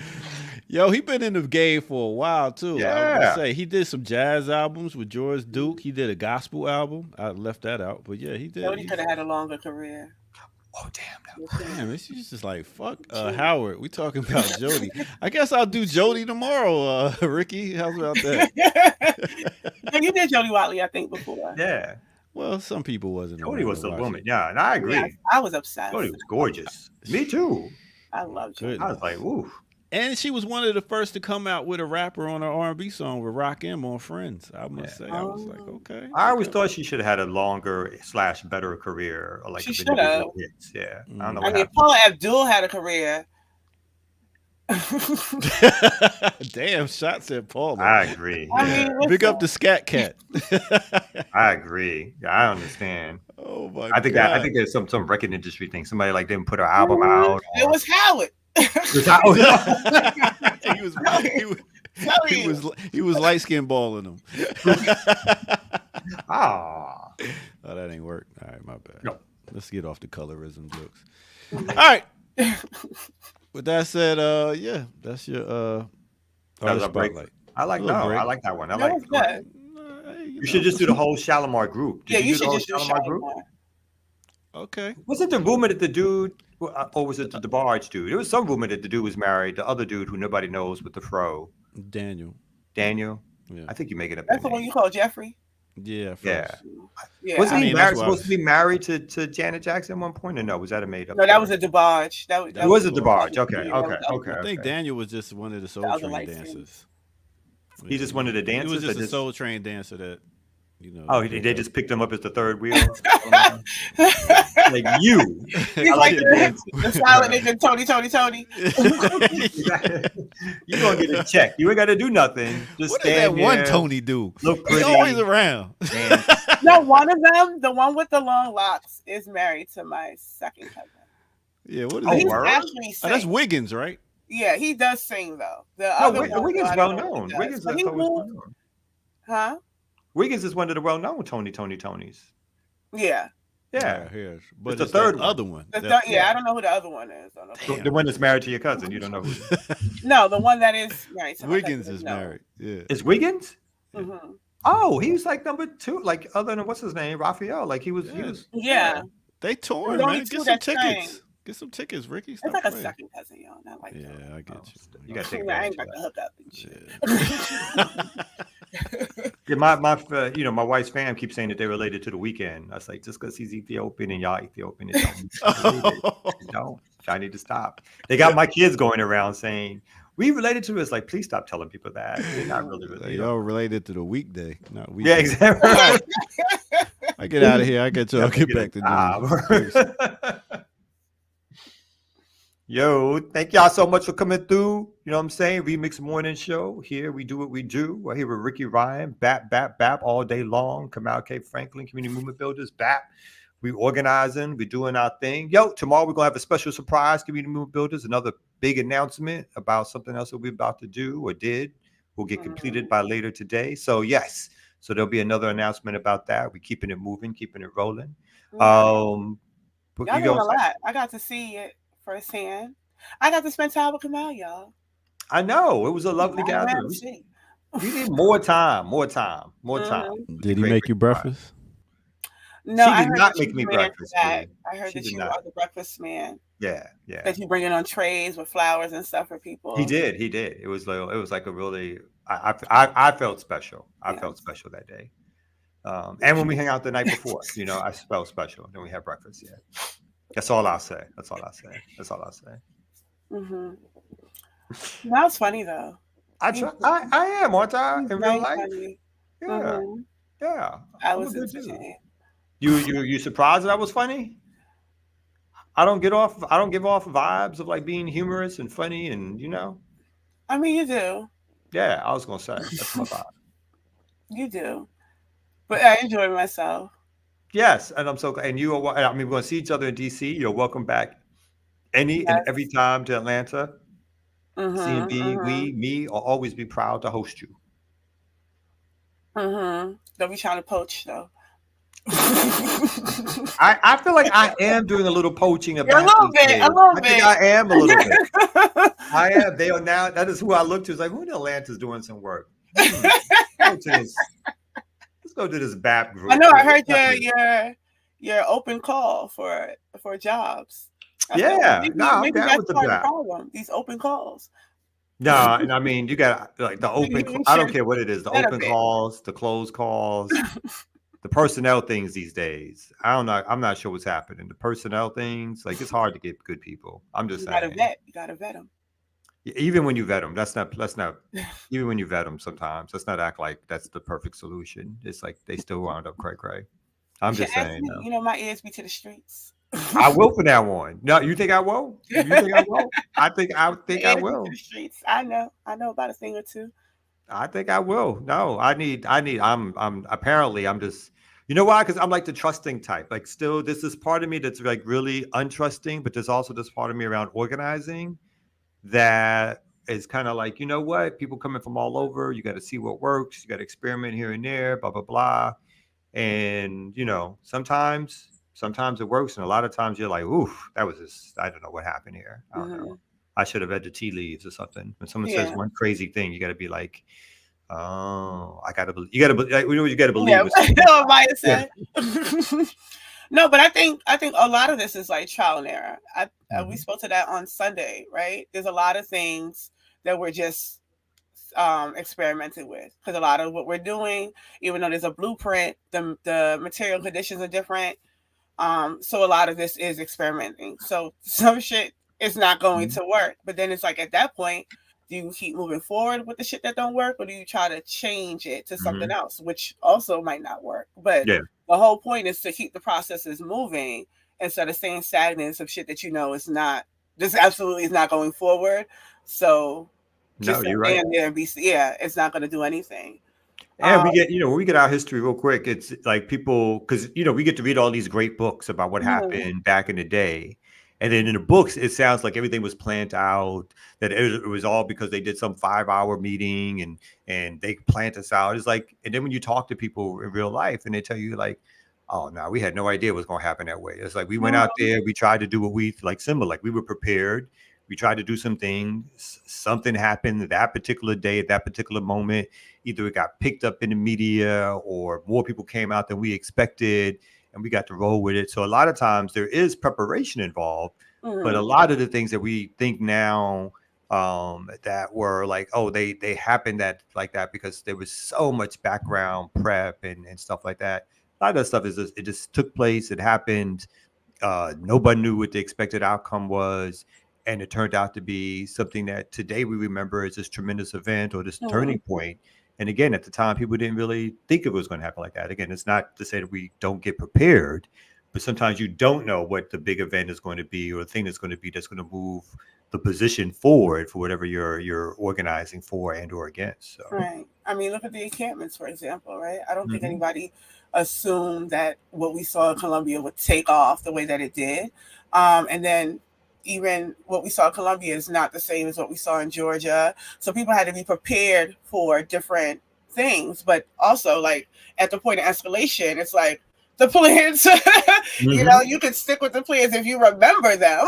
Yo, he been in the game for a while too. I was gonna say he did some jazz albums with George Duke. He did a gospel album. I left that out, but yeah, he did. Jody could have had a longer career. Oh damn! Damn, it's just like fuck Howard. We talking about Jody. I guess I'll do Jody tomorrow. Ricky, how's about that? You did Jody Watley, I think, before. Yeah. Well, some people wasn't. Jody was the woman. Yeah, and I agree. Yeah, I was obsessed. Jody was gorgeous. Me too. I love Jody. I was like, ooh. And she was one of the first to come out with a rapper on her R&B song with Rock M on Friends. I must say, I was like, okay. I always thought she should have had a longer / better career, or like she should have. Yeah, I don't know. I mean, Paula Abdul had a career. Damn, shots at Paula. I agree. Big up the Scat Cat. I agree. Yeah, I understand. Oh my! I think there's some record industry thing. Somebody like didn't put her album out. It was Howard. He was light skin balling them. Oh, that ain't work. All right, my bad. No. Let's get off the colorism jokes. All right. With that said, yeah, that's your spotlight. I like that one. I like that. You should just do the whole Shalimar group. Did you should just do Shalimar group. Okay. Was it the rumor that the dude, or was it the DeBarge dude? There was some rumor that the dude was married. The other dude who nobody knows with the fro. Daniel. Yeah. I think you're making it up. That's the one you call Jeffrey. Yeah. Wasn't he supposed to be married to Janet Jackson at one point, or no? Was that a made up? No, that was a DeBarge. That was a DeBarge. Okay. I think Daniel was just one of the Soul Train dancers. He just wanted to dance. He was just a Soul Train dancer that, Oh, they just picked him up as the third wheel. Like you. He's like the silent nigga, Tony. You're gonna get a check. You ain't got to do nothing. Just what does that one Tony do? Look pretty. He's always around. No, one of them, the one with the long locks, is married to my second cousin. Yeah, what is he's actually that's Wiggins, right? Yeah, he does sing though. Wiggins well known. Wiggins is well known. Huh? Wiggins is one of the well-known Tonys. Yeah. But it's the third other one. I don't know who the other one is. The one that's married to your cousin. You don't know who. No, the one that is married to Wiggins is married. Yeah. Is Wiggins? Mm-hmm. Oh, he was like number 2, like other than what's his name, Raphael. Like he was. Yeah. They touring, man. Get some tickets. Get some tickets, Ricky. It's like a second cousin, y'all. Not like I get you. You got to take I ain't got to hook up and shit. Yeah, my wife's fam keeps saying that they're related to The Weeknd. I was like, just because he's Ethiopian and y'all Ethiopian, don't. I need to stop. They got my kids going around saying we related to us. Like, please stop telling people that. We're not really related. Y'all related to the weekday, not weekend. Yeah, exactly. Right. I get out of here. I get y'all get back to doing. Yo, thank y'all so much for coming through. You know what I'm saying? Remix Morning Show. Here we do what we do. We're here with Ricky Ryan, BAP all day long. Kamal K. Franklin, Community Movement Builders, BAP. We organizing, we doing our thing. Yo, tomorrow we're gonna have a special surprise, Community Movement Builders, another big announcement about something else that we're about to do or did. Will get completed by later today. So yes, so there'll be another announcement about that. We're keeping it moving, keeping it rolling. Y'all doing a lot. I got to see it firsthand. I got to spend time with Kamal, y'all. I know. It was a lovely gathering. We need more time. Did he make you breakfast? No, she did not make me breakfast. I heard that you are the breakfast man. Yeah. That you bring it on trays with flowers and stuff for people. He did. It was like a really. I felt special. I felt special that day. And when we hung out the night before, I felt special. Then we had breakfast. Yeah. That's all I'll say. Mm-hmm. That's funny though. I am, aren't I? In real life. Funny. Yeah. Mm-hmm. Yeah. I was entertained. You surprised that I was funny? I don't give off vibes of like being humorous and funny and I mean, you do. Yeah, I was gonna say that's my vibe. You do. But I enjoy myself. Yes, and I'm so glad. And we're going to see each other in DC. You're welcome back and every time to Atlanta. CNB, me will always be proud to host you. Don't be trying to poach though. I feel like I am doing a little poaching of A little bit. I think I am a little bit. I am. They are now. That is who I look to. It's like, who in Atlanta is doing some work? Let's go to this BAP group. I know. I heard your open call for jobs. Maybe I'm down with the BAP. Problem. These open calls. No, and I mean, you got like the open. I don't care what it is. The open calls, the closed calls. The personnel things these days. I'm not sure what's happening. The personnel things, like it's hard to get good people. I'm just saying. You gotta vet them. Even when you vet them, let's not. Even when you vet them, sometimes let's not act like that's the perfect solution. It's like they still wound up cray. I'm just saying. You know, my ears be to the streets. I will for that one. No, you think I won't? You think I won't? I think I will. To the streets. I know about a thing or two. I think I will. No, I'm apparently I'm just, you know why? Because I'm like the trusting type. Like still, this is part of me that's like really untrusting, but there's also this part of me around organizing that is kind of like, you know what? People coming from all over. You got to see what works. You got to experiment here and there, blah, blah, blah. And, you know, sometimes it works. And a lot of times you're like, oof, that was just, I don't know what happened here. I don't know. I should have read the tea leaves or something. When someone says one crazy thing, you got to be like, oh, I got to believe. You got to believe. Yeah, I know what Maya said. No, but I think a lot of this is like trial and error. We spoke to that on Sunday, right? There's a lot of things that we're just experimenting with, because a lot of what we're doing, even though there's a blueprint, the material conditions are different. So a lot of this is experimenting. So some shit is not going to work. But then it's like at that point, do you keep moving forward with the shit that don't work, or do you try to change it to something else, which also might not work? But the whole point is to keep the processes moving instead of staying stagnant of shit that you know is not, this absolutely is not going forward. So just you're right. There and it's not going to do anything. And we get, when we get our history real quick, it's like people, because, we get to read all these great books about what happened back in the day. And then in the books, it sounds like everything was planned out, that it was all because they did some 5-hour meeting and they planned this out. It's like, and then when you talk to people in real life and they tell you like, oh, no, we had no idea what was going to happen that way. It's like, we went out there, we tried to do what we like similar, like we were prepared. We tried to do some things. Something happened that particular day, at that particular moment. Either it got picked up in the media or more people came out than we expected, and we got to roll with it. So a lot of times there is preparation involved, but a lot of the things that we think now that were like, oh, they happened like that because there was so much background prep and stuff like that. A lot of that stuff it just took place. It happened. Nobody knew what the expected outcome was. And it turned out to be something that today we remember as this tremendous event or this turning point. And again, at the time, people didn't really think it was going to happen like that. Again, it's not to say that we don't get prepared, but sometimes you don't know what the big event is going to be or the thing that's going to move the position forward for whatever you're organizing for and or against. So. Right. I mean, look at the encampments, for example, right? I don't think anybody assumed that what we saw in Colombia would take off the way that it did. And then even what we saw in Colombia is not the same as what we saw in Georgia. So people had to be prepared for different things. But also, like, at the point of escalation, it's like the plans, you can stick with the plans if you remember them.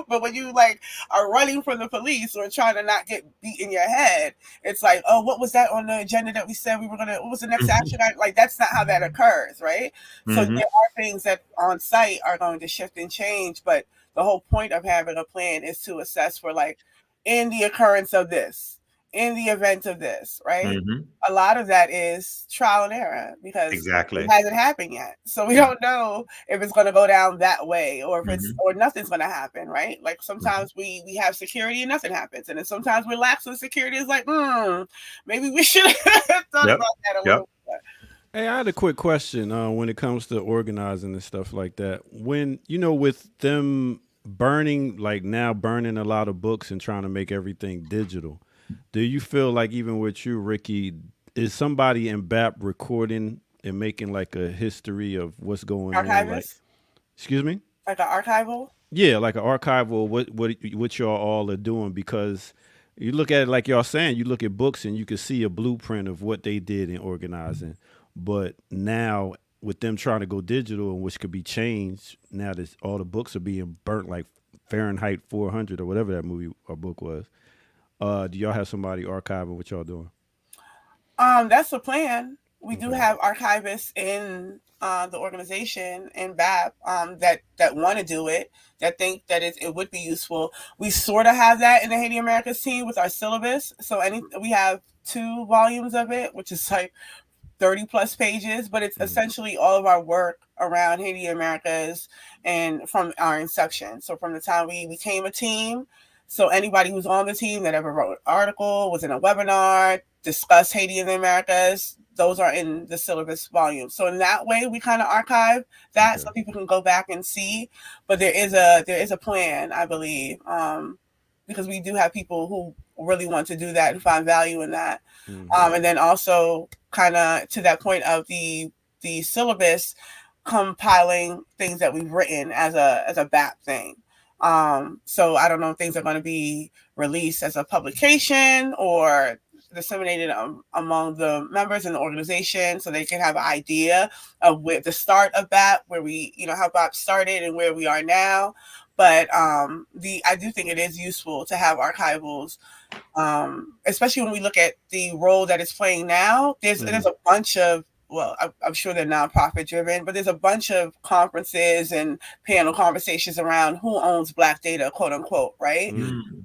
But when you, like, are running from the police or trying to not get beat in your head, it's like, oh, what was that on the agenda that we said we were going to, what was the next action? Like, that's not how that occurs, right? So there are things that on site are going to shift and change, but the whole point of having a plan is to assess for, like, in the occurrence of this, in the event of this, right? A lot of that is trial and error because it hasn't happened yet. So we don't know if it's going to go down that way or if it's, or nothing's going to happen, right? Like sometimes we have security and nothing happens. And then sometimes we lax with security. It's like, maybe we should have thought about that a little bit. Hey, I had a quick question when it comes to organizing and stuff like that. When, with them burning a lot of books and trying to make everything digital, do you feel like even with you, Ricky, is somebody in BAP recording and making like a history of what's going on? Like, excuse me? Like an archival? Yeah, like an archival, what y'all all are doing, because you look at it like y'all saying, you look at books and you can see a blueprint of what they did in organizing. But now with them trying to go digital and which could be changed now that all the books are being burnt like Fahrenheit 400 or whatever that movie or book was. Do y'all have somebody archiving what y'all doing? That's the plan. We do Okay. have archivists in the organization in BAP that want to do it, that think that it would be useful. We sort of have that in the Haiti Americas team with our syllabus. So we have 2 volumes of it, which is like 30 plus pages, but it's essentially all of our work around Haiti Americas and from our inception. So from the time we became a team, so anybody who's on the team that ever wrote an article, was in a webinar, discussed Haiti and the Americas, those are in the syllabus volume. So in that way, we kind of archive that so people can go back and see. But there is a plan, I believe, because we do have people who really want to do that and find value in that. And then also kind of to that point of the syllabus, compiling things that we've written as a BAP thing. So I don't know if things are going to be released as a publication or disseminated among the members in the organization so they can have an idea of where the start of BAP, where we, how BAP started and where we are now. But I do think it is useful to have archivals, especially when we look at the role that it's playing now. There's a bunch of, well, I'm sure they're nonprofit driven, but there's a bunch of conferences and panel conversations around who owns Black data, quote unquote, right?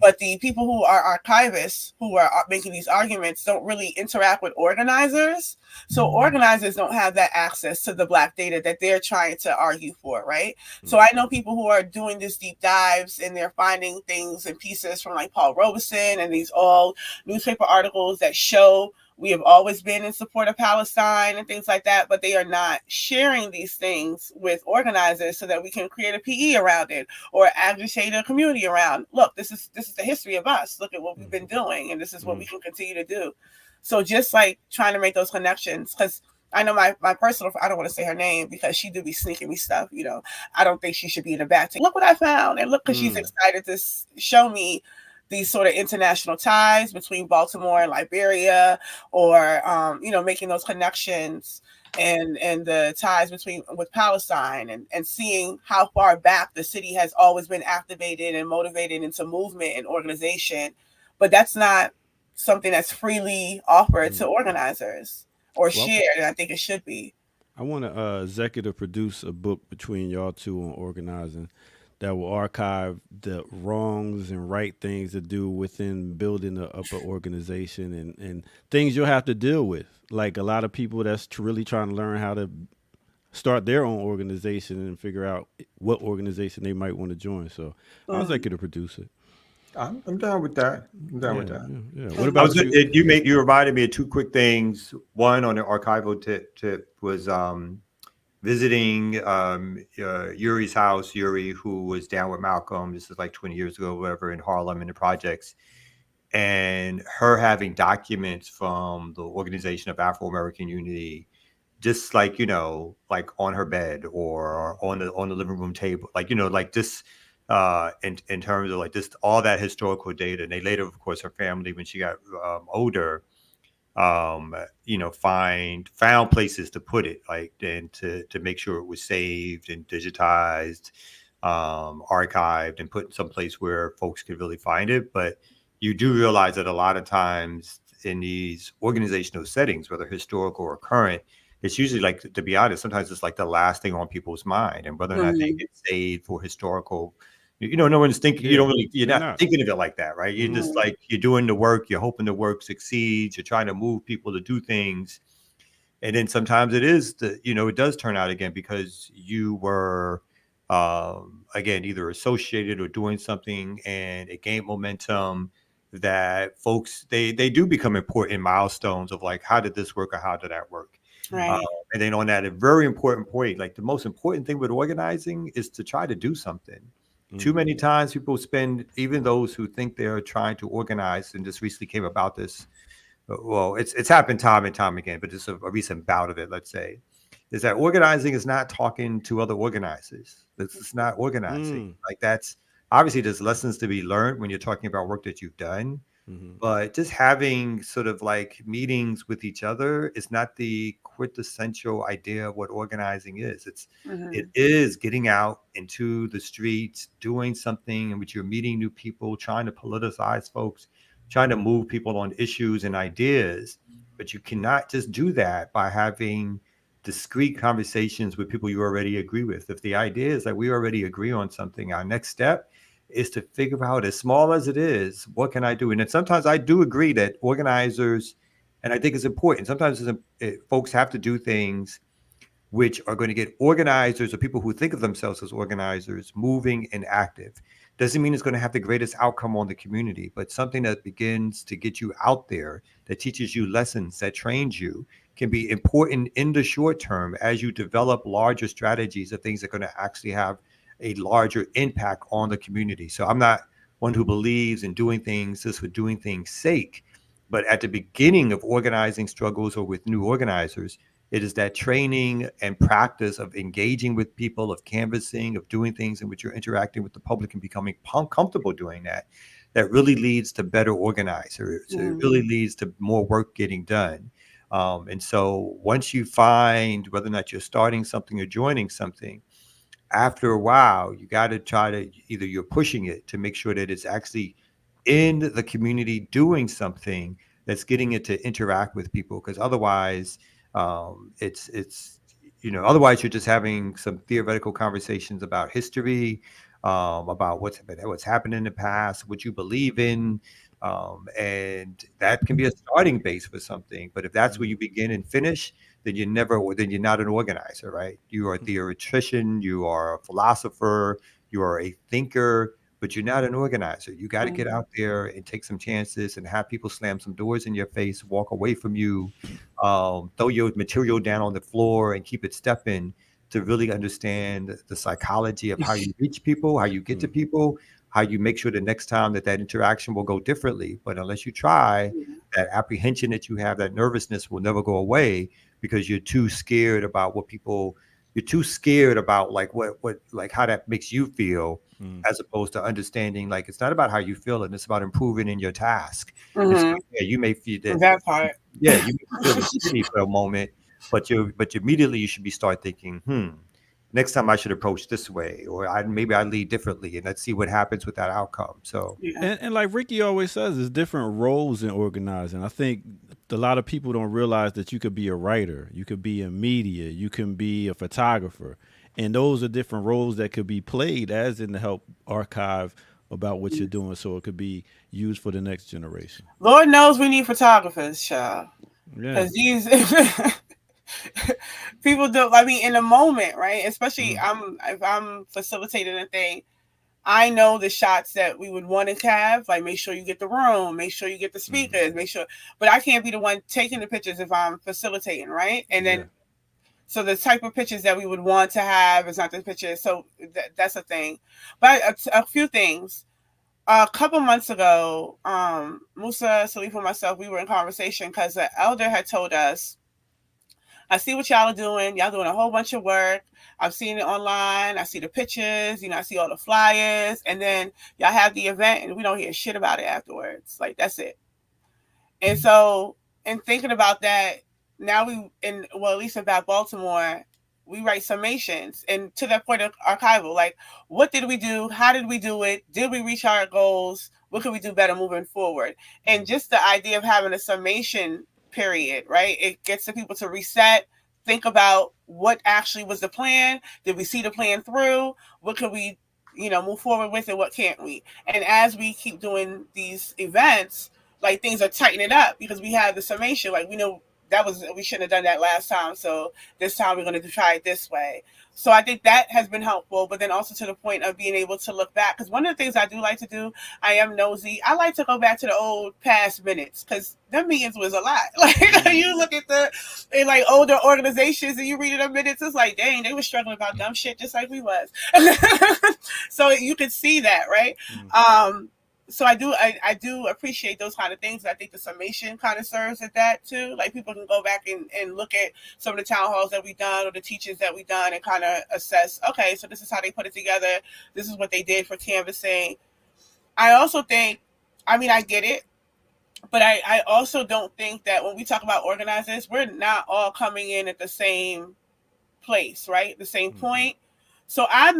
But the people who are archivists, who are making these arguments, don't really interact with organizers. So organizers don't have that access to the Black data that they're trying to argue for, right? So I know people who are doing these deep dives and they're finding things and pieces from like Paul Robeson and these old newspaper articles that show we have always been in support of Palestine and things like that, but they are not sharing these things with organizers so that we can create a PE around it or agitate a community around. Look, this is the history of us. Look at what we've been doing, and this is what we can continue to do. So just like trying to make those connections, because I know my personal, I don't want to say her name because she do be sneaking me stuff. I don't think she should be in the back. Look what I found, and look, because she's excited to show me these sort of international ties between Baltimore and Liberia, or making those connections and the ties with Palestine, and seeing how far back the city has always been activated and motivated into movement and organization. But that's not something that's freely offered to organizers or shared, and I think it should be. I want to executive produce a book between y'all two on organizing that will archive the wrongs and right things to do within building the upper organization and things you'll have to deal with. Like a lot of people that's really trying to learn how to start their own organization and figure out what organization they might want to join. So I was like to produce it. I'm down with that. Yeah. What about you reminded me of 2 quick things. One on the archival tip was visiting Yuri's house. Yuri, who was down with Malcolm, this is like 20 years ago, whatever, in Harlem in the projects, and her having documents from the Organization of Afro-American Unity, just like like on her bed or on the living room table, like like this. In terms of like just all that historical data, and they later, of course, her family, when she got older, found places to put it, like, and to make sure it was saved and digitized, archived, and put in some place where folks could really find it. But you do realize that a lot of times in these organizational settings, whether historical or current, it's usually, like, to be honest, sometimes it's like the last thing on people's mind, and whether or not they get saved for historical. No one's thinking. You're not thinking of it like that, right? You're just like, you're doing the work. You're hoping the work succeeds. You're trying to move people to do things, and then sometimes it is it does turn out again because you were again either associated or doing something, and it gained momentum. That folks they do become important milestones of like, how did this work or how did that work? Right. And then on that, a very important point, like the most important thing with organizing is to try to do something. Too many times people spend, even those who think they're trying to organize, and just recently came about this. Well, it's happened time and time again, but just a recent bout of it, let's say, is that organizing is not talking to other organizers. It's not organizing. Like, that's obviously, there's lessons to be learned when you're talking about work that you've done, But just having sort of like meetings with each other is not the quintessential idea of what organizing is. It is getting out into the streets, doing something in which you're meeting new people, trying to politicize folks, trying to move people on issues and ideas. But you cannot just do that by having discrete conversations with people you already agree with. If the idea is that we already agree on something, our next step is to figure out, as small as it is, what can I do? And then sometimes I do agree that organizers, and I think it's important, sometimes folks have to do things which are going to get organizers or people who think of themselves as organizers moving and active. Doesn't mean it's going to have the greatest outcome on the community, but something that begins to get you out there, that teaches you lessons, that trains you, can be important in the short term as you develop larger strategies of things that are going to actually have a larger impact on the community. So I'm not one who believes in doing things just for doing things' sake, but at the beginning of organizing struggles or with new organizers, it is that training and practice of engaging with people, of canvassing, of doing things in which you're interacting with the public and becoming comfortable doing that, that really leads to better organizers. It really leads to more work getting done. And so once you find whether or not you're starting something or joining something, after a while, you got to try to either you're pushing it to make sure that it's actually in the community doing something that's getting it to interact with people, because otherwise it's otherwise you're just having some theoretical conversations about history, about what's happened in the past, what you believe in, and that can be a starting base for something. But if that's where you begin and finish, then you're not an organizer, right? You are a theoretician, you are a philosopher, you are a thinker, but you're not an organizer. You got to get out there and take some chances and have people slam some doors in your face, walk away from you, throw your material down on the floor and keep it stepping, to really understand the psychology of how you reach people, how you get to people, how you make sure the next time that interaction will go differently. But unless you try, that apprehension that you have, that nervousness will never go away, because you're too scared about you're too scared about like like how that makes you feel, as opposed to understanding like it's not about how you feel and it's about improving in your task. So, yeah, you may feel that part. Yeah, you may feel shitty for a moment, but immediately you should start thinking, next time I should approach this way, or maybe I lead differently, and let's see what happens with that outcome. So, and like Ricky always says, there's different roles in organizing. I think a lot of people don't realize that you could be a writer, you could be in media, you can be a photographer, and those are different roles that could be played as in to help archive about what you're doing, so it could be used for the next generation. Lord knows we need photographers, child. Because these people do. I mean, in a moment, right? Especially if I'm facilitating a thing, I know the shots that we would want to have. Like, make sure you get the room, make sure you get the speakers, make sure. But I can't be the one taking the pictures if I'm facilitating, right? And then, so the type of pictures that we would want to have is not the pictures. So that's a thing. But a few things. A couple months ago, Musa, Salif, and myself, we were in conversation because the elder had told us, I see what y'all are doing. Y'all doing a whole bunch of work. I've seen it online. I see the pictures. I see all the flyers. And then y'all have the event and we don't hear shit about it afterwards. Like, that's it. And so, in thinking about that, now at least in Back Baltimore, we write summations, and to that point of archival, like, what did we do? How did we do it? Did we reach our goals? What can we do better moving forward? And just the idea of having a summation period, right? It gets the people to reset, think about what actually was the plan. Did we see the plan through? What could we, move forward with, and what can't we? And as we keep doing these events, like, things are tightening up because we have the summation. Like, we know we shouldn't have done that last time. So this time we're going to try it this way. So I think that has been helpful, but then also to the point of being able to look back. Because one of the things I do like to do, I am nosy. I like to go back to the old past minutes, because them meetings was a lot. Like, you look at the older organizations and you read the minutes, it's like, dang, they were struggling about dumb shit just like we was. So you can see that, right? So I do appreciate those kind of things. I think the summation kind of serves at that too. Like, people can go back and look at some of the town halls that we've done or the teachings that we've done and kind of assess, okay, so this is how they put it together. This is what they did for canvassing. I also think, I get it. But I also don't think that when we talk about organizers, we're not all coming in at the same place, right? The same point. So I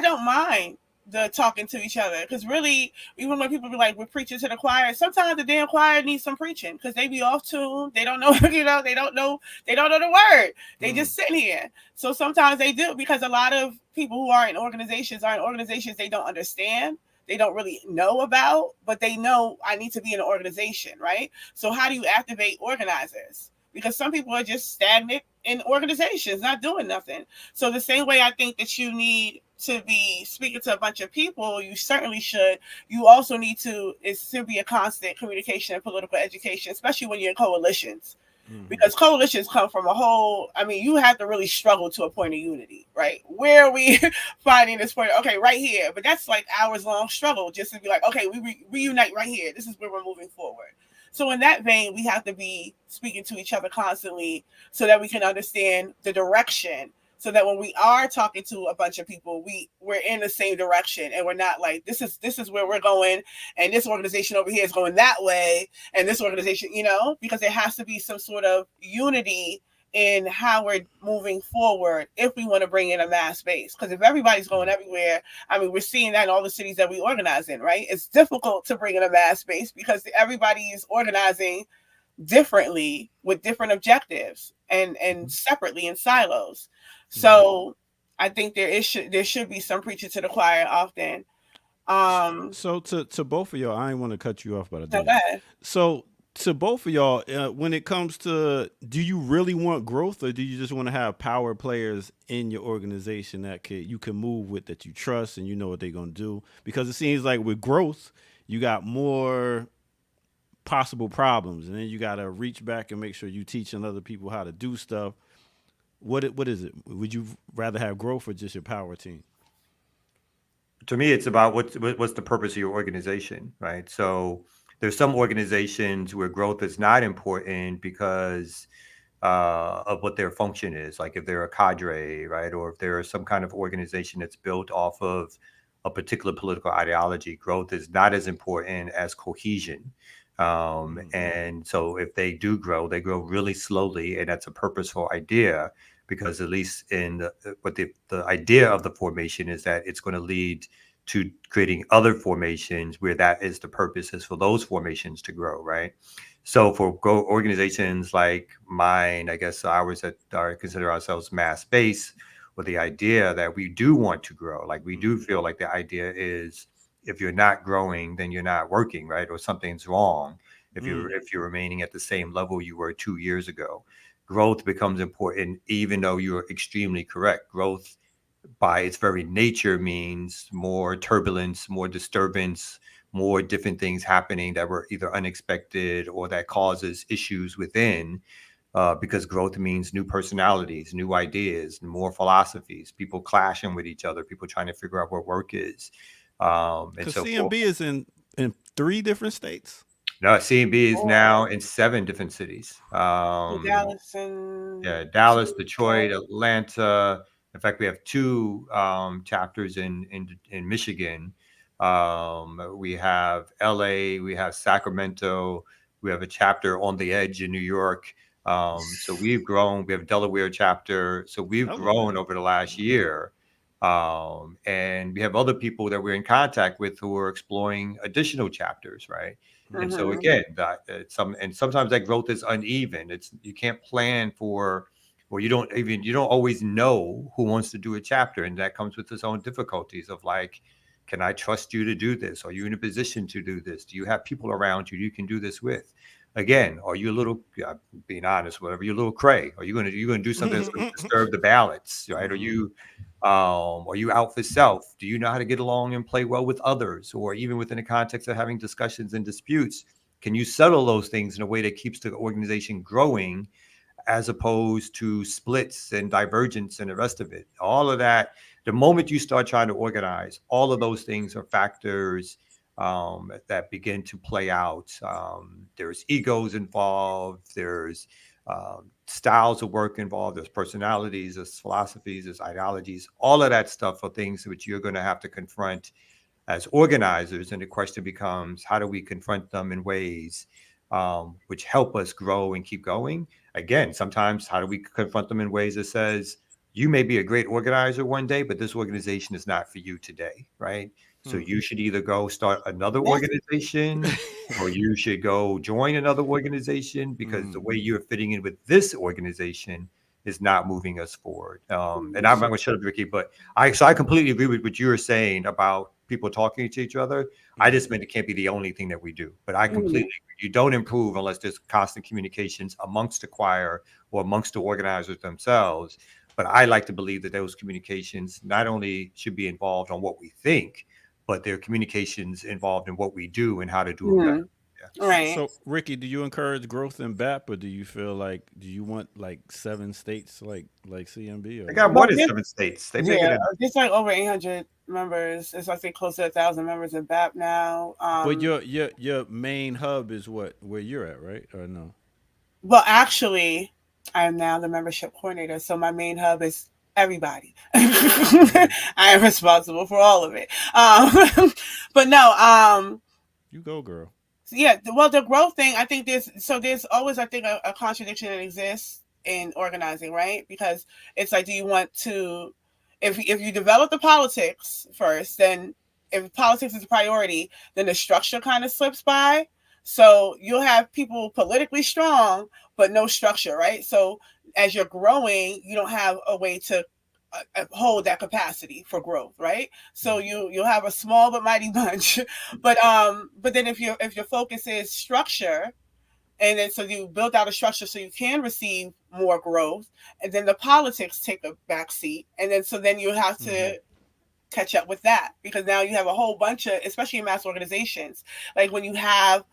don't mind the talking to each other, because really, even when people be like, we're preaching to the choir, sometimes the damn choir needs some preaching because they be off tune. They don't know, they don't know the word. They just sitting here. So sometimes they do, because a lot of people who are in organizations they don't understand. They don't really know about, but they know I need to be in an organization, right? So how do you activate organizers? Because some people are just stagnant in organizations, not doing nothing. So the same way I think that you need to be speaking to a bunch of people, you certainly should. You also need to, it should be a constant communication and political education, especially when you're in coalitions. Because coalitions come from a whole, I mean, you have to really struggle to a point of unity, right? Where are we finding this point? Okay, right here. But that's like hours long struggle just to be like, okay, we reunite right here. This is where we're moving forward. So in that vein, we have to be speaking to each other constantly so that we can understand the direction. So that when we are talking to a bunch of people, we're in the same direction, and we're not like, this is where we're going, and this organization over here is going that way, and this organization, because there has to be some sort of unity in how we're moving forward if we want to bring in a mass base. Because if everybody's going everywhere, I mean, we're seeing that in all the cities that we organize in, right? It's difficult to bring in a mass base because everybody is organizing differently with different objectives and separately in silos. So I think there should be some preaching to the choir often. So to both of y'all, I didn't want to cut you off, but I No, did. go ahead. So to both of y'all, when it comes to, do you really want growth, or do you just want to have power players in your organization that you can move with, that you trust and you know what they're gonna do? Because it seems like with growth, you got more possible problems, and then you got to reach back and make sure you teaching other people how to do stuff. What is it? Would you rather have growth or just your power team? To me, it's about what's the purpose of your organization, right? So there's some organizations where growth is not important because of what their function is, like if they're a cadre, right, or if they're some kind of organization that's built off of a particular political ideology. Growth is not as important as cohesion. And so if they do grow, they grow really slowly, and that's a purposeful idea, because at least in what the idea of the formation is that it's going to lead to creating other formations where that is the purpose, is for those formations to grow, right? So for organizations like mine, I guess ours that are consider ourselves mass based, with the idea that we do want to grow, like we do feel like the idea is, if you're not growing, then you're not working, right? Or something's wrong if you're remaining at the same level you were 2 years ago. Growth becomes important, even though you're extremely correct. Growth by its very nature means more turbulence, more disturbance, more different things happening that were either unexpected or that causes issues within. Because growth means new personalities, new ideas, more philosophies, people clashing with each other, people trying to figure out what work is, and Because so forth. CMB is in 3 different states. No, CMB is now Or in 7 different cities. Dallas and Yeah, Dallas, Detroit, Atlanta. In fact, we have two chapters in Michigan. We have LA, we have Sacramento, we have a chapter on the edge in New York. So we've grown. We have a Delaware chapter. So we've Delaware. grown over the last year. And we have other people that we're in contact with who are exploring additional chapters, right? And so again, sometimes that growth is uneven. It's, you can't plan for, or you don't always know who wants to do a chapter, and that comes with its own difficulties of like, can I trust you to do this? Are you in a position to do this? Do you have people around you can do this with? Again, are you a little, being honest, whatever, you're a little cray? Are you going to do something that's going to disturb the balance, right? Are you out for self? Do you know how to get along and play well with others, or even within the context of having discussions and disputes? Can you settle those things in a way that keeps the organization growing, as opposed to splits and divergence and the rest of it? All of that, the moment you start trying to organize, all of those things are factors that begin to play out. There's egos involved. There's styles of work involved. There's personalities, there's philosophies, there's ideologies. All of that stuff are things which you're going to have to confront as organizers, and the question becomes, how do we confront them in ways which help us grow and keep going? Again, sometimes how do we confront them in ways that says, you may be a great organizer one day, but this organization is not for you today, right? So you should either go start another organization or you should go join another organization, because the way you're fitting in with this organization is not moving us forward. And I'm going to shut up, Ricky, but I completely agree with what you were saying about people talking to each other. I just meant it can't be the only thing that we do, but I completely agree. You don't improve unless there's constant communications amongst the choir or amongst the organizers themselves. But I like to believe that those communications not only should be involved on what we think, but there are communications involved in what we do and how to do it better. Yeah. Right. So, Ricky, do you encourage growth in BAP, or do you feel like, do you want like 7 states like CMB? Or they got more than 7 states. They make it. It's like over 800 members. It's I think close to 1,000 members in BAP now. But your main hub is where you're at, right? Or no? Well, actually, I am now the membership coordinator, so my main hub is everybody. I am responsible for all of it. But no, you go, girl. Yeah, well, the growth thing, I think there's always, I think, a contradiction that exists in organizing, right? Because it's like, do you want to, if you develop the politics first, then if politics is a priority, then the structure kind of slips by. So you'll have people politically strong, but no structure, right? So as you're growing, you don't have a way to hold that capacity for growth, right? So you'll have a small but mighty bunch. But then if your focus is structure, and then so you build out a structure so you can receive more growth, and then the politics take a back seat, and then you have to catch up with that, because now you have a whole bunch of, especially in mass organizations, like when you have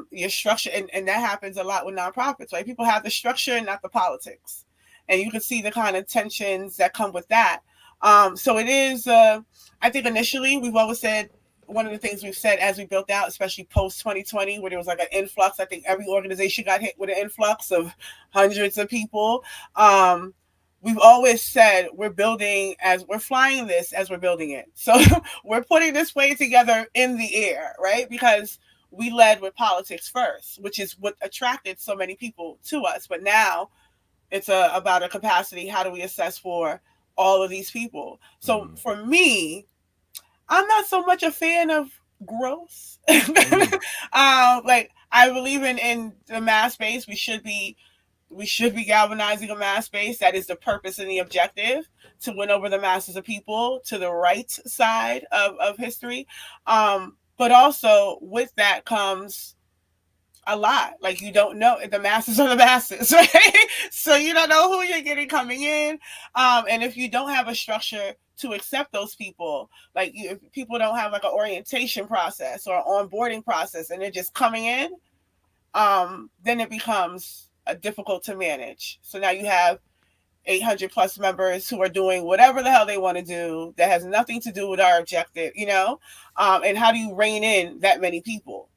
your structure, and that happens a lot with nonprofits, right? People have the structure and not the politics. And you can see the kind of tensions that come with that. So it is, I think initially we've always said, one of the things we've said as we built out, especially post 2020, where there was like an influx, I think every organization got hit with an influx of hundreds of people. We've always said we're building as we're flying this as we're building it. So we're putting this plane together in the air, right? Because we led with politics first, which is what attracted so many people to us. But now it's about a capacity. How do we assess for all of these people? So for me, I'm not so much a fan of growth. Like I believe in the mass base. We should be galvanizing a mass base. That is the purpose and the objective, to win over the masses of people to the right side of history. But also with that comes a lot. Like, you don't know, the masses are the masses, right? So you don't know who you're getting coming in. And if you don't have a structure to accept those people, like if people don't have like an orientation process or onboarding process, and they're just coming in, then it becomes difficult to manage. So now you have 800 plus members who are doing whatever the hell they want to do that has nothing to do with our objective, and how do you rein in that many people?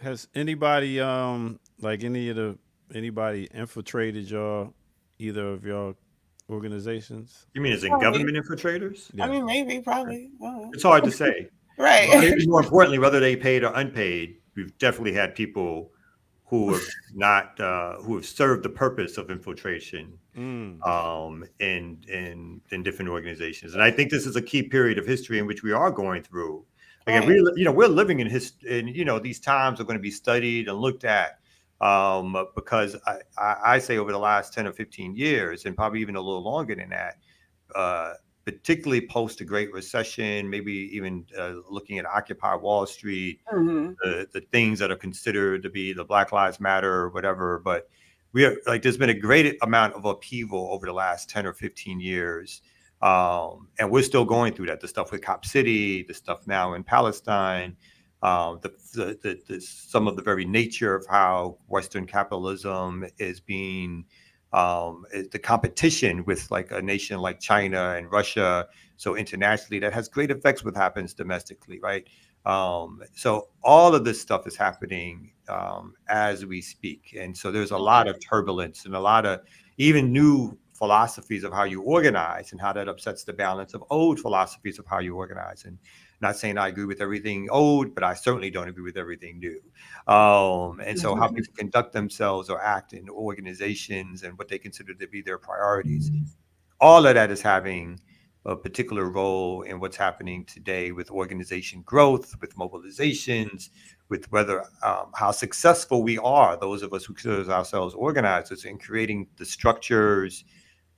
Has anybody anybody infiltrated y'all, either of y'all organizations? You mean as in government infiltrators? Yeah. I mean, maybe, probably. It's hard to say. Right. Maybe more importantly, whether they paid or unpaid, we've definitely had people who have not who have served the purpose of infiltration in different organizations. And I think this is a key period of history in which we are going through. Again, we're living in history, and these times are going to be studied and looked at, because I say over the last 10 or 15 years, and probably even a little longer than that, particularly post the Great Recession, maybe even looking at Occupy Wall Street, the things that are considered to be the Black Lives Matter or whatever. But there's been a great amount of upheaval over the last 10 or 15 years. And we're still going through that. The stuff with Cop City, the stuff now in Palestine, some of the very nature of how Western capitalism is being, the competition with like a nation like China and Russia. So internationally, that has great effects what happens domestically, right? So all of this stuff is happening as we speak. And so there's a lot of turbulence and a lot of even new philosophies of how you organize and how that upsets the balance of old philosophies of how you organize. And not saying I agree with everything old, but I certainly don't agree with everything new. And so how people conduct themselves or act in organizations and what they consider to be their priorities, all of that is having a particular role in what's happening today with organization growth, with mobilizations, with whether how successful we are, those of us who consider ourselves organizers, in creating the structures,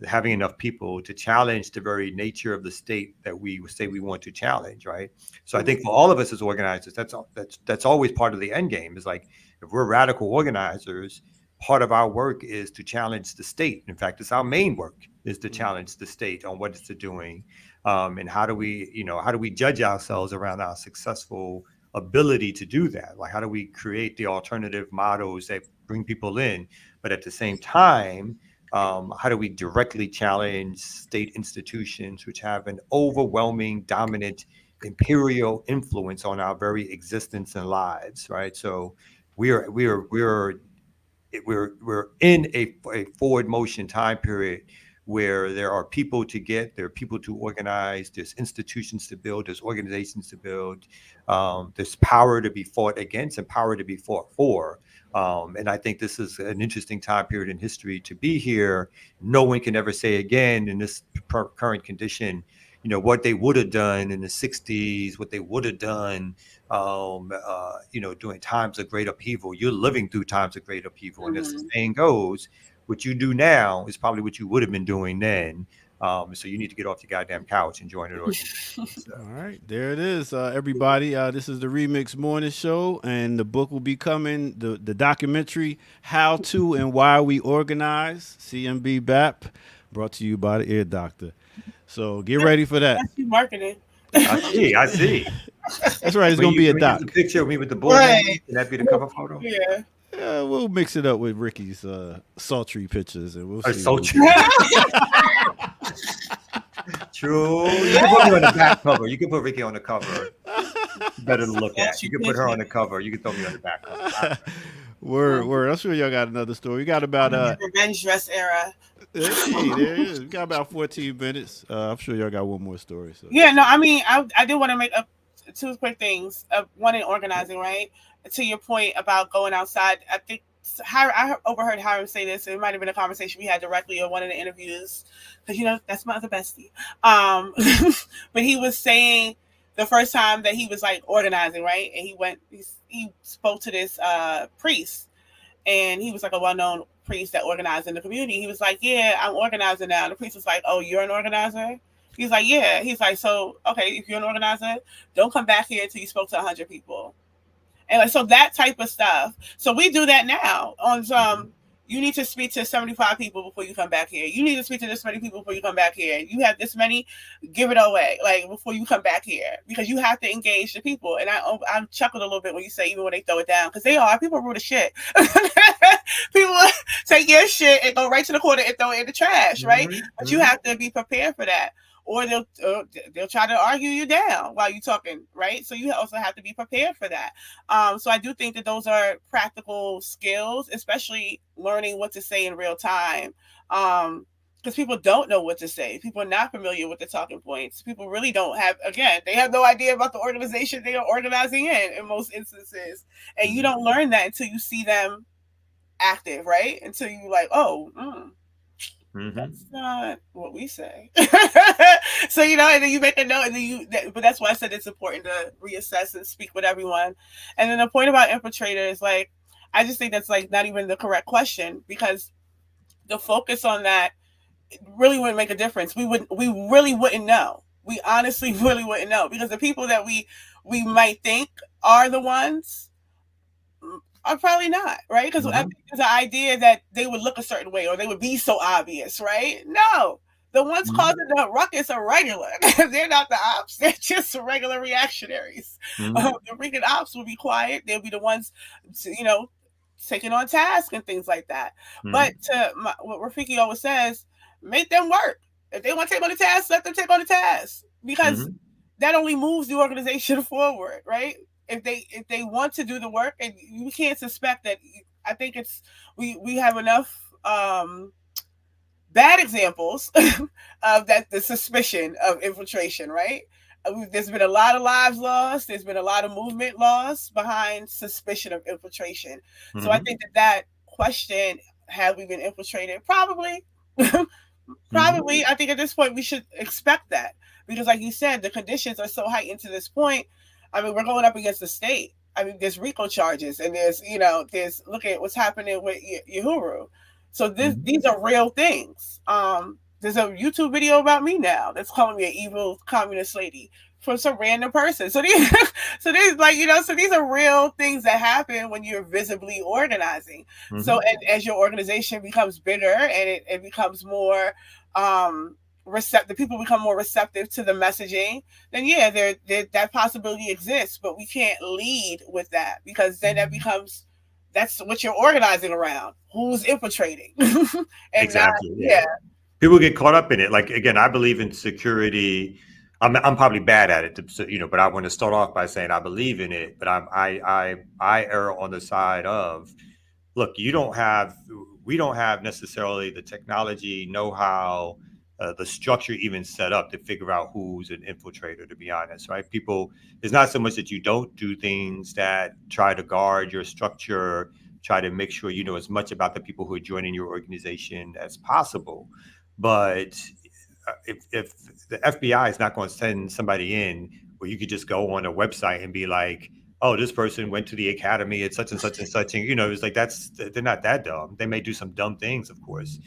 having enough people to challenge the very nature of the state that we say we want to challenge, right? So I think for all of us as organizers, that's always part of the end game. Is like, if we're radical organizers, part of our work is to challenge the state. In fact, it's our main work, is to challenge the state on what it's doing, and how do we judge ourselves around our successful ability to do that? Like, how do we create the alternative models that bring people in, but at the same time, how do we directly challenge state institutions which have an overwhelming, dominant, imperial influence on our very existence and lives, right? So we're in a forward motion time period where there are people to get, there are people to organize, there's institutions to build, there's organizations to build, there's power to be fought against and power to be fought for. And I think this is an interesting time period in history to be here. No one can ever say again in this current condition, what they would have done in the 60s, what they would have done, during times of great upheaval. You're living through times of great upheaval. And as the saying goes, what you do now is probably what you would have been doing then. So you need to get off your goddamn couch and join an organization. So. All right, there it is, everybody. This is the Remix Morning Show, and the book will be coming, the documentary, How to and Why We Organize, CMB BAP, brought to you by the Ear Doctor. So get ready for that. That's you marketing. I see. That's right, it's going to be a doc. A picture of me with the bull. Right. Can that be the cover photo? Yeah. We'll mix it up with Ricky's sultry pictures, and we'll see. Sultry. True. You can put me on the back cover. You can put Ricky on the cover. Better to look at. You can put her on the cover. You can throw me on the back cover. Word. I'm sure y'all got another story. We got about revenge dress era. There it is. We got about 14 minutes. I'm sure y'all got one more story. So. Yeah, no, I mean, I do want to make up two quick things. One in organizing, right? To your point about going outside, I think I overheard Hiram say this. It might have been a conversation we had directly or one of the interviews, because that's my other bestie. But he was saying the first time that he was like organizing, right? And he spoke to this priest, and he was like a well-known priest that organized in the community. He was like, "Yeah, I'm organizing now." And the priest was like, "Oh, you're an organizer?" He's like, "Yeah." He's like, "So, okay, if you're an organizer, don't come back here until you spoke to 100 people." And like, so that type of stuff. So we do that now on some, you need to speak to 75 people before you come back here. You need to speak to this many people before you come back here. You have this many, give it away, like before you come back here, because you have to engage the people. And I chuckled a little bit when you say, even when they throw it down, because people rude as shit. People take your shit and go right to the corner and throw it in the trash, right? But you have to be prepared for that. Or they'll try to argue you down while you're talking, right? So you also have to be prepared for that. So I do think that those are practical skills, especially learning what to say in real time. Because people don't know what to say. People are not familiar with the talking points. People really don't have, again, they have no idea about the organization they are organizing in most instances. And you don't learn that until you see them active, right? Until you like, that's not what we say. So, and then you make a note, and then but that's why I said it's important to reassess and speak with everyone. And then the point about infiltrators, like, I just think that's like not even the correct question, because the focus on that really wouldn't make a difference. We really wouldn't know. We honestly really wouldn't know, because the people that we might think are the ones are probably not, right? Because I think there's an idea that they would look a certain way or they would be so obvious, right? No, the ones causing the ruckus are regular. They're not the ops. They're just regular reactionaries. The freaking ops will be quiet. They'll be the ones, taking on tasks and things like that. But what Rafiki always says, make them work. If they want to take on the task, let them take on the task, because that only moves the organization forward, right? If they want to do the work, and you can't suspect that. I think it's we have enough bad examples of that, the suspicion of infiltration, right? There's been a lot of lives lost. There's been a lot of movement lost behind suspicion of infiltration. So I think that question, have we been infiltrated? Probably. Probably. I think at this point we should expect that, because like you said, the conditions are so heightened to this point. I mean, we're going up against the state. I mean, there's RICO charges, and there's look at what's happening with Uhuru. So these are real things. There's a YouTube video about me now that's calling me an evil communist lady from some random person. So these, so these are real things that happen when you're visibly organizing. So, and as your organization becomes bigger and it becomes more receptive, people become more receptive to the messaging, then yeah, that possibility exists. But we can't lead with that, because then that becomes, that's what you're organizing around. Who's infiltrating? Exactly. Yeah. People get caught up in it. Like, again, I believe in security. I'm probably bad at it, but I want to start off by saying I believe in it, but I err on the side of, look, we don't have necessarily the technology, know-how, the structure even set up to figure out who's an infiltrator, to be honest, right? People, it's not so much that you don't do things that try to guard your structure, try to make sure you know as much about the people who are joining your organization as possible. But if the FBI is not going to send somebody in where you could just go on a website and be like, oh, this person went to the academy at such and such and such, and it's like, they're not that dumb. They may do some dumb things, of course,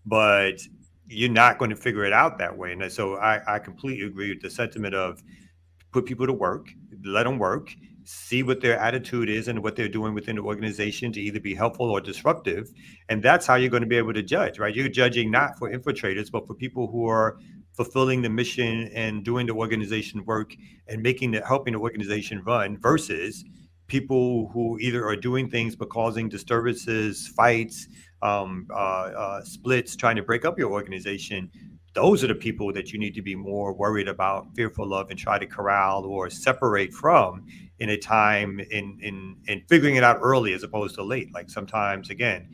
but you're not going to figure it out that way. And so I completely agree with the sentiment of put people to work, let them work, see what their attitude is and what they're doing within the organization to either be helpful or disruptive. And that's how you're going to be able to judge, right? You're judging not for infiltrators, but for people who are fulfilling the mission and doing the organization work and helping the organization run, versus people who either are doing things but causing disturbances, fights, splits, trying to break up your organization. Those are the people that you need to be more worried about, fearful of, and try to corral or separate from in a time in figuring it out early as opposed to late. Like sometimes, again,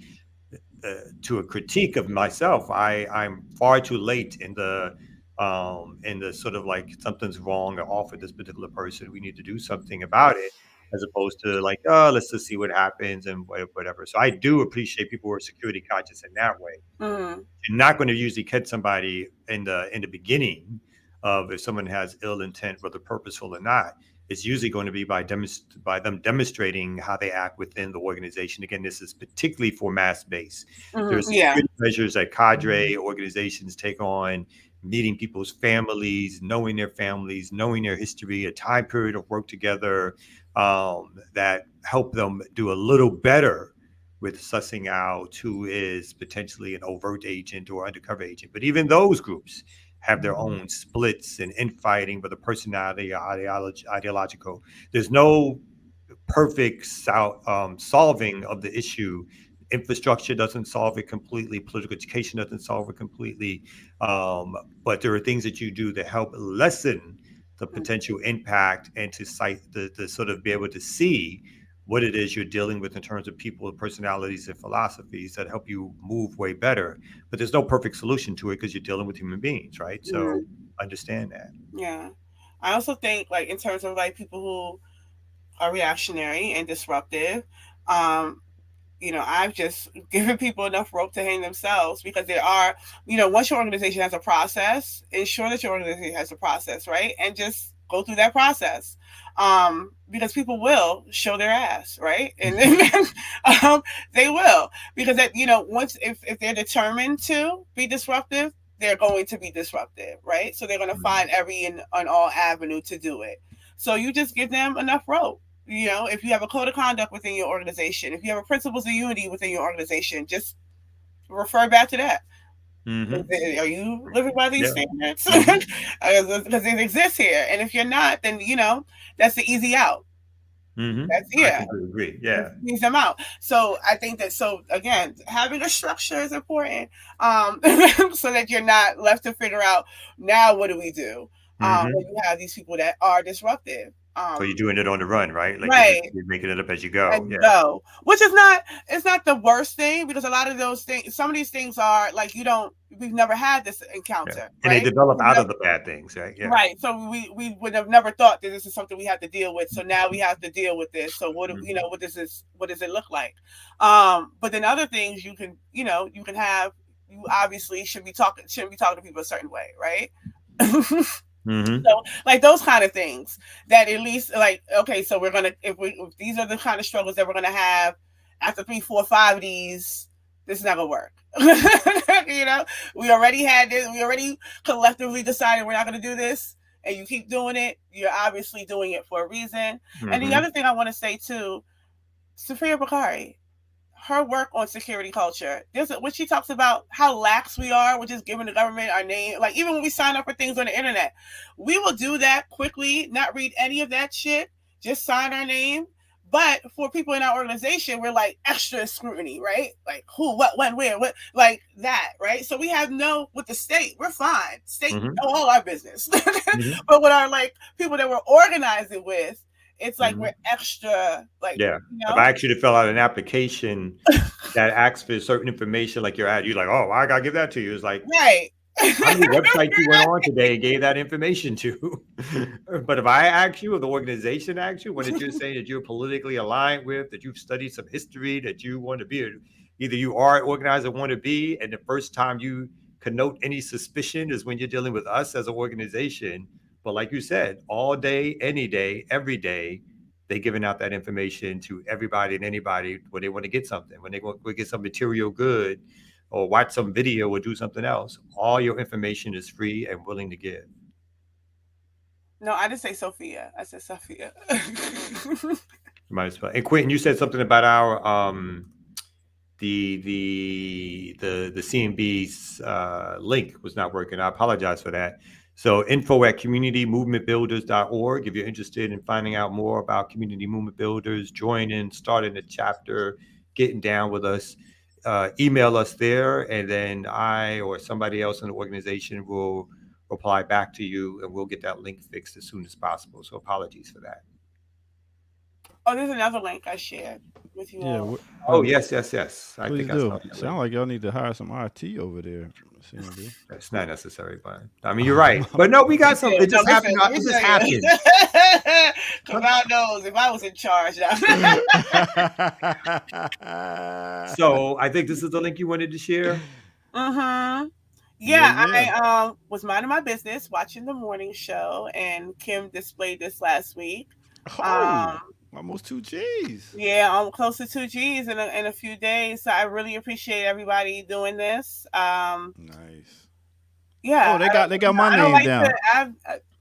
to a critique of myself, I'm far too late in the sort of like, something's wrong or off with this particular person, we need to do something about it, as opposed to like, oh, let's just see what happens and whatever. So I do appreciate people who are security conscious in that way. You're not going to usually catch somebody in the beginning of, if someone has ill intent, whether purposeful or not. It's usually going to be by them demonstrating how they act within the organization. Again, this is particularly for mass base. There's security measures that cadre organizations take on, meeting people's families, knowing their history, a time period of work together, that help them do a little better with sussing out who is potentially an overt agent or undercover agent. But even those groups have their own splits and infighting, whether personality or ideological. There's no perfect solving of the issue. Infrastructure doesn't solve it completely. Political education doesn't solve it completely. But there are things that you do that help lessen the potential impact, and to cite the sort of be able to see what it is you're dealing with in terms of people, personalities, and philosophies that help you move way better. But there's no perfect solution to it because you're dealing with human beings, right? So understand that. Yeah. I also think, like, in terms of like people who are reactionary and disruptive, I've just given people enough rope to hang themselves, because there are, once your organization has a process, ensure that your organization has a process, right? And just go through that process. Because people will show their ass, right? And then they will, because that, once, if they're determined to be disruptive, they're going to be disruptive, right? So they're going to find every and all avenue to do it. So you just give them enough rope. If you have a code of conduct within your organization, if you have a principles of unity within your organization, just refer back to that. Are you living by these standards? Because it exists here. And if you're not, then, that's the easy out. That's, I agree. Yeah. Ease them out. So I think that, again, having a structure is important, so that you're not left to figure out, now what do we do? When you have these people that are disruptive. So you're doing it on the run, right? Like you're making it up as you go. And go, which is it's not the worst thing, because a lot of those things, some of these things are like we've never had this encounter, and right? they develop out of the bad things, right? Yeah. Right. So we would have never thought that this is something we have to deal with. So now we have to deal with this. So what what does it look like? But then other things you can have. You obviously shouldn't be talking to people a certain way, right? So like those kind of things that at least like, okay, so we're gonna if these are the kind of struggles that we're gonna have after 3, 4, 5 of these, this is not gonna work. We already had this, we already collectively decided we're not gonna do this, and you keep doing it, you're obviously doing it for a reason. And the other thing I want to say too, Sophia Bakari, her work on security culture, when she talks about how lax we are, which is giving the government our name, like even when we sign up for things on the internet, we will do that quickly, not read any of that shit, just sign our name. But for people in our organization, we're like extra scrutiny, right? Like who, what, when, where, what, like that, right? So we have with the state, we're fine. State know all our business. But with our like people that we're organizing with, it's like we're extra, like, if I ask you to fill out an application that asks for certain information, like you're like, oh, I gotta give that to you. It's like, right. How many websites you went on today and gave that information to? But if I ask you, or the organization asks you, what did you say that you're politically aligned with, that you've studied some history, that you want to be, either you are an organizer, want to be, and the first time you connote any suspicion is when you're dealing with us as an organization. But like you said, all day, any day, every day, they're giving out that information to everybody and anybody when they want to get something, when they want to get some material good, or watch some video or do something else. All your information is free and willing to give. No, I didn't say Sophia. I said Sophia. Might as well. And Quentin, you said something about our the CMB's link was not working. I apologize for that. So info@communitymovementbuilders.org. If you're interested in finding out more about Community Movement Builders, joining, starting a chapter, getting down with us, email us there, and then I or somebody else in the organization will reply back to you, and we'll get that link fixed as soon as possible. So apologies for that. Oh, there's another link I shared with you all. Oh, yes. I think I saw that. Sound like y'all need to hire some RT over there. That's not necessary, but I mean, you're right. But no, we got some. It just happened. It just happened. God knows if I was in charge now. So I think this is the link you wanted to share. Yeah, I was minding my business, watching the morning show, and Kim displayed this last week. Almost 2 G's. Yeah, I'm close to 2 G's in a few days. So I really appreciate everybody doing this. Nice. Yeah. Oh, they got my name down.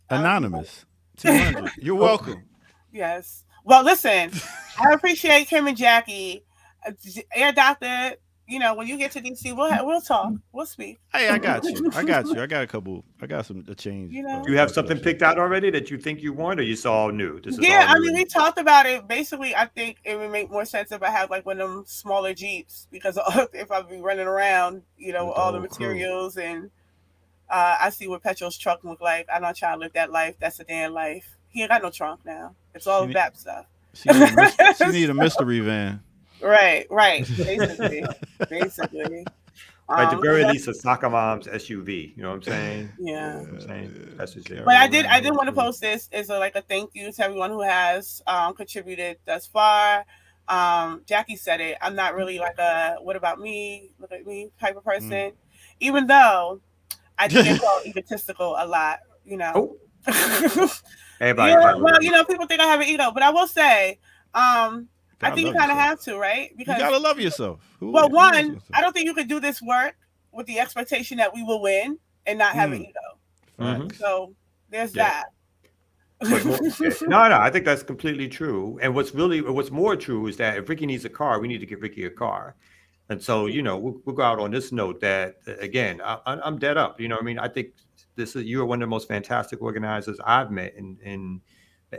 Anonymous. 200. You're welcome. Yes. Well, listen, I appreciate Kim and Jackie. Air Doctor, when you get to DC, we'll talk. We'll speak. Hey, I got you. I got a change. You have something picked out already that you think you want, or you saw all new? We talked about it. Basically, I think it would make more sense if I have like one of them smaller Jeeps, because if I'd be running around, all the materials, and I see what Petrol's truck look like. I'm not trying to live that life. That's a damn life. He ain't got no trunk now. It's all VAP stuff. She need a mystery van. Right. Basically. At the very least, a soccer mom's SUV. You know what I'm saying? Yeah. You know what I'm saying? That's just it. But I did want to post this as a thank you to everyone who has contributed thus far. Jackie said it. I'm not really like a what about me, look at me type of person, even though I do get called egotistical a lot. Everybody. People think I have an ego, but I will say, I think you kind of have to, right? Because you gotta love yourself. I don't think you could do this work with the expectation that we will win and not have an ego. So there's that. No, I think that's completely true. And what's more true is that if Ricky needs a car, we need to get Ricky a car. And so, we'll go out on this note that, again, I'm dead up. I mean, I think you're one of the most fantastic organizers I've met in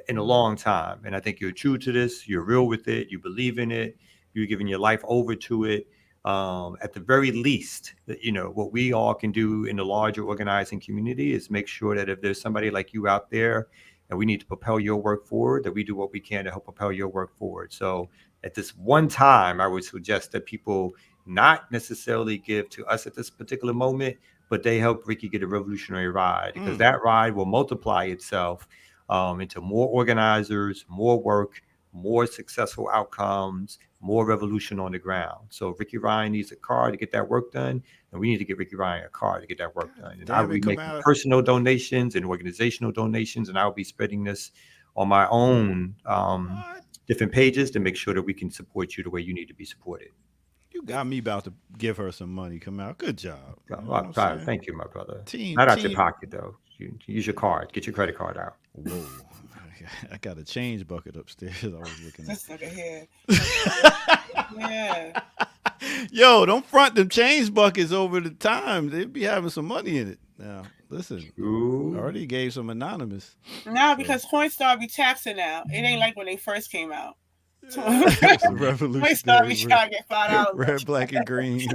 a long time. And I think you're true to this. You're real with it. You believe in it. You're giving your life over to it. At the very least, what we all can do in the larger organizing community is make sure that if there's somebody like you out there and we need to propel your work forward, that we do what we can to help propel your work forward. So at this one time, I would suggest that people not necessarily give to us at this particular moment, but they help Ricky get a revolutionary ride, because that ride will multiply itself into more organizers, more work, more successful outcomes, more revolution on the ground. So if Ricky Ryan needs a car to get that work done, and we need to get Ricky Ryan a car to get that work done. And I will be making personal donations and organizational donations, and I will be spreading this on my own different pages to make sure that we can support you the way you need to be supported. You got me about to give her some money. Come out. Good job. Thank you, my brother. Not out your pocket, though. You use your card. Get your credit card out. Whoa. I got a change bucket upstairs. I was looking at. Just look ahead. Yeah. Yo, don't front them change buckets over the time. They be having some money in it. Now, listen. Ooh. I already gave some anonymous. No, because Coinstar be taxing now. It ain't like when they first came out. Revolutionary. We trying to get $5. Red, black, and green.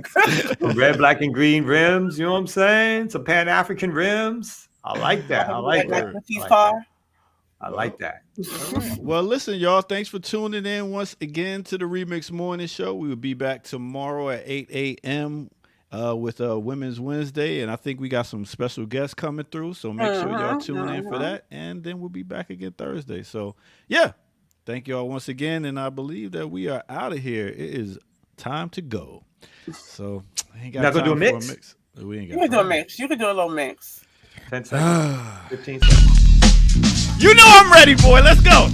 Red, black, and green rims. You know what I'm saying? Some Pan-African rims. I like that. I like that. I like that. Right. Well, listen, y'all. Thanks for tuning in once again to the Remix Morning Show. We will be back tomorrow at 8 a.m. With Women's Wednesday, and I think we got some special guests coming through. So make sure y'all tune in for that, and then we'll be back again Thursday. So yeah. Thank y'all once again, and I believe that we are out of here. It is time to go. So I ain't got time do a for mix? a mix. We ain't got. You can do a mix. You can do a little mix. 10 seconds. 15 seconds. You know I'm ready, boy. Let's go.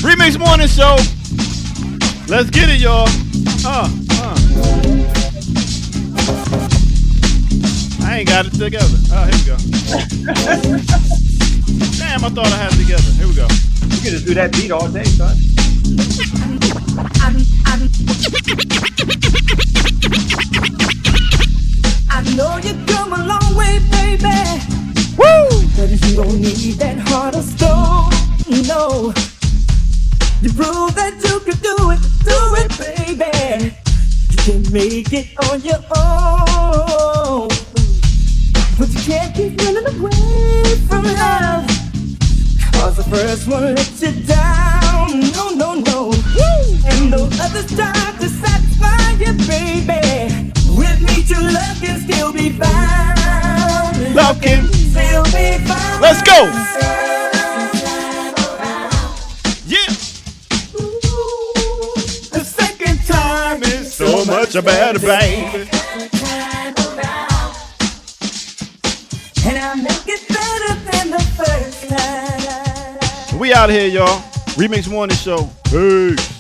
Remix Morning Show. Let's get it, y'all. I ain't got it together. Oh, here we go. Damn, I thought I had it together. Here we go. You can just do that beat all day, son. I know you come a long way, baby. Woo! But you don't need that heart of stone. No. You prove that you can do it, baby. You can make it on your own. But you can't keep running away from love. Cause the first one let you down. No. And no others try to satisfy you, baby. With me, true love can still be found. Love can still be found. Let's go. Yeah. The second time is So much better, baby. And I make it better than the first time. We out here, y'all. Remix Morning Show. Peace.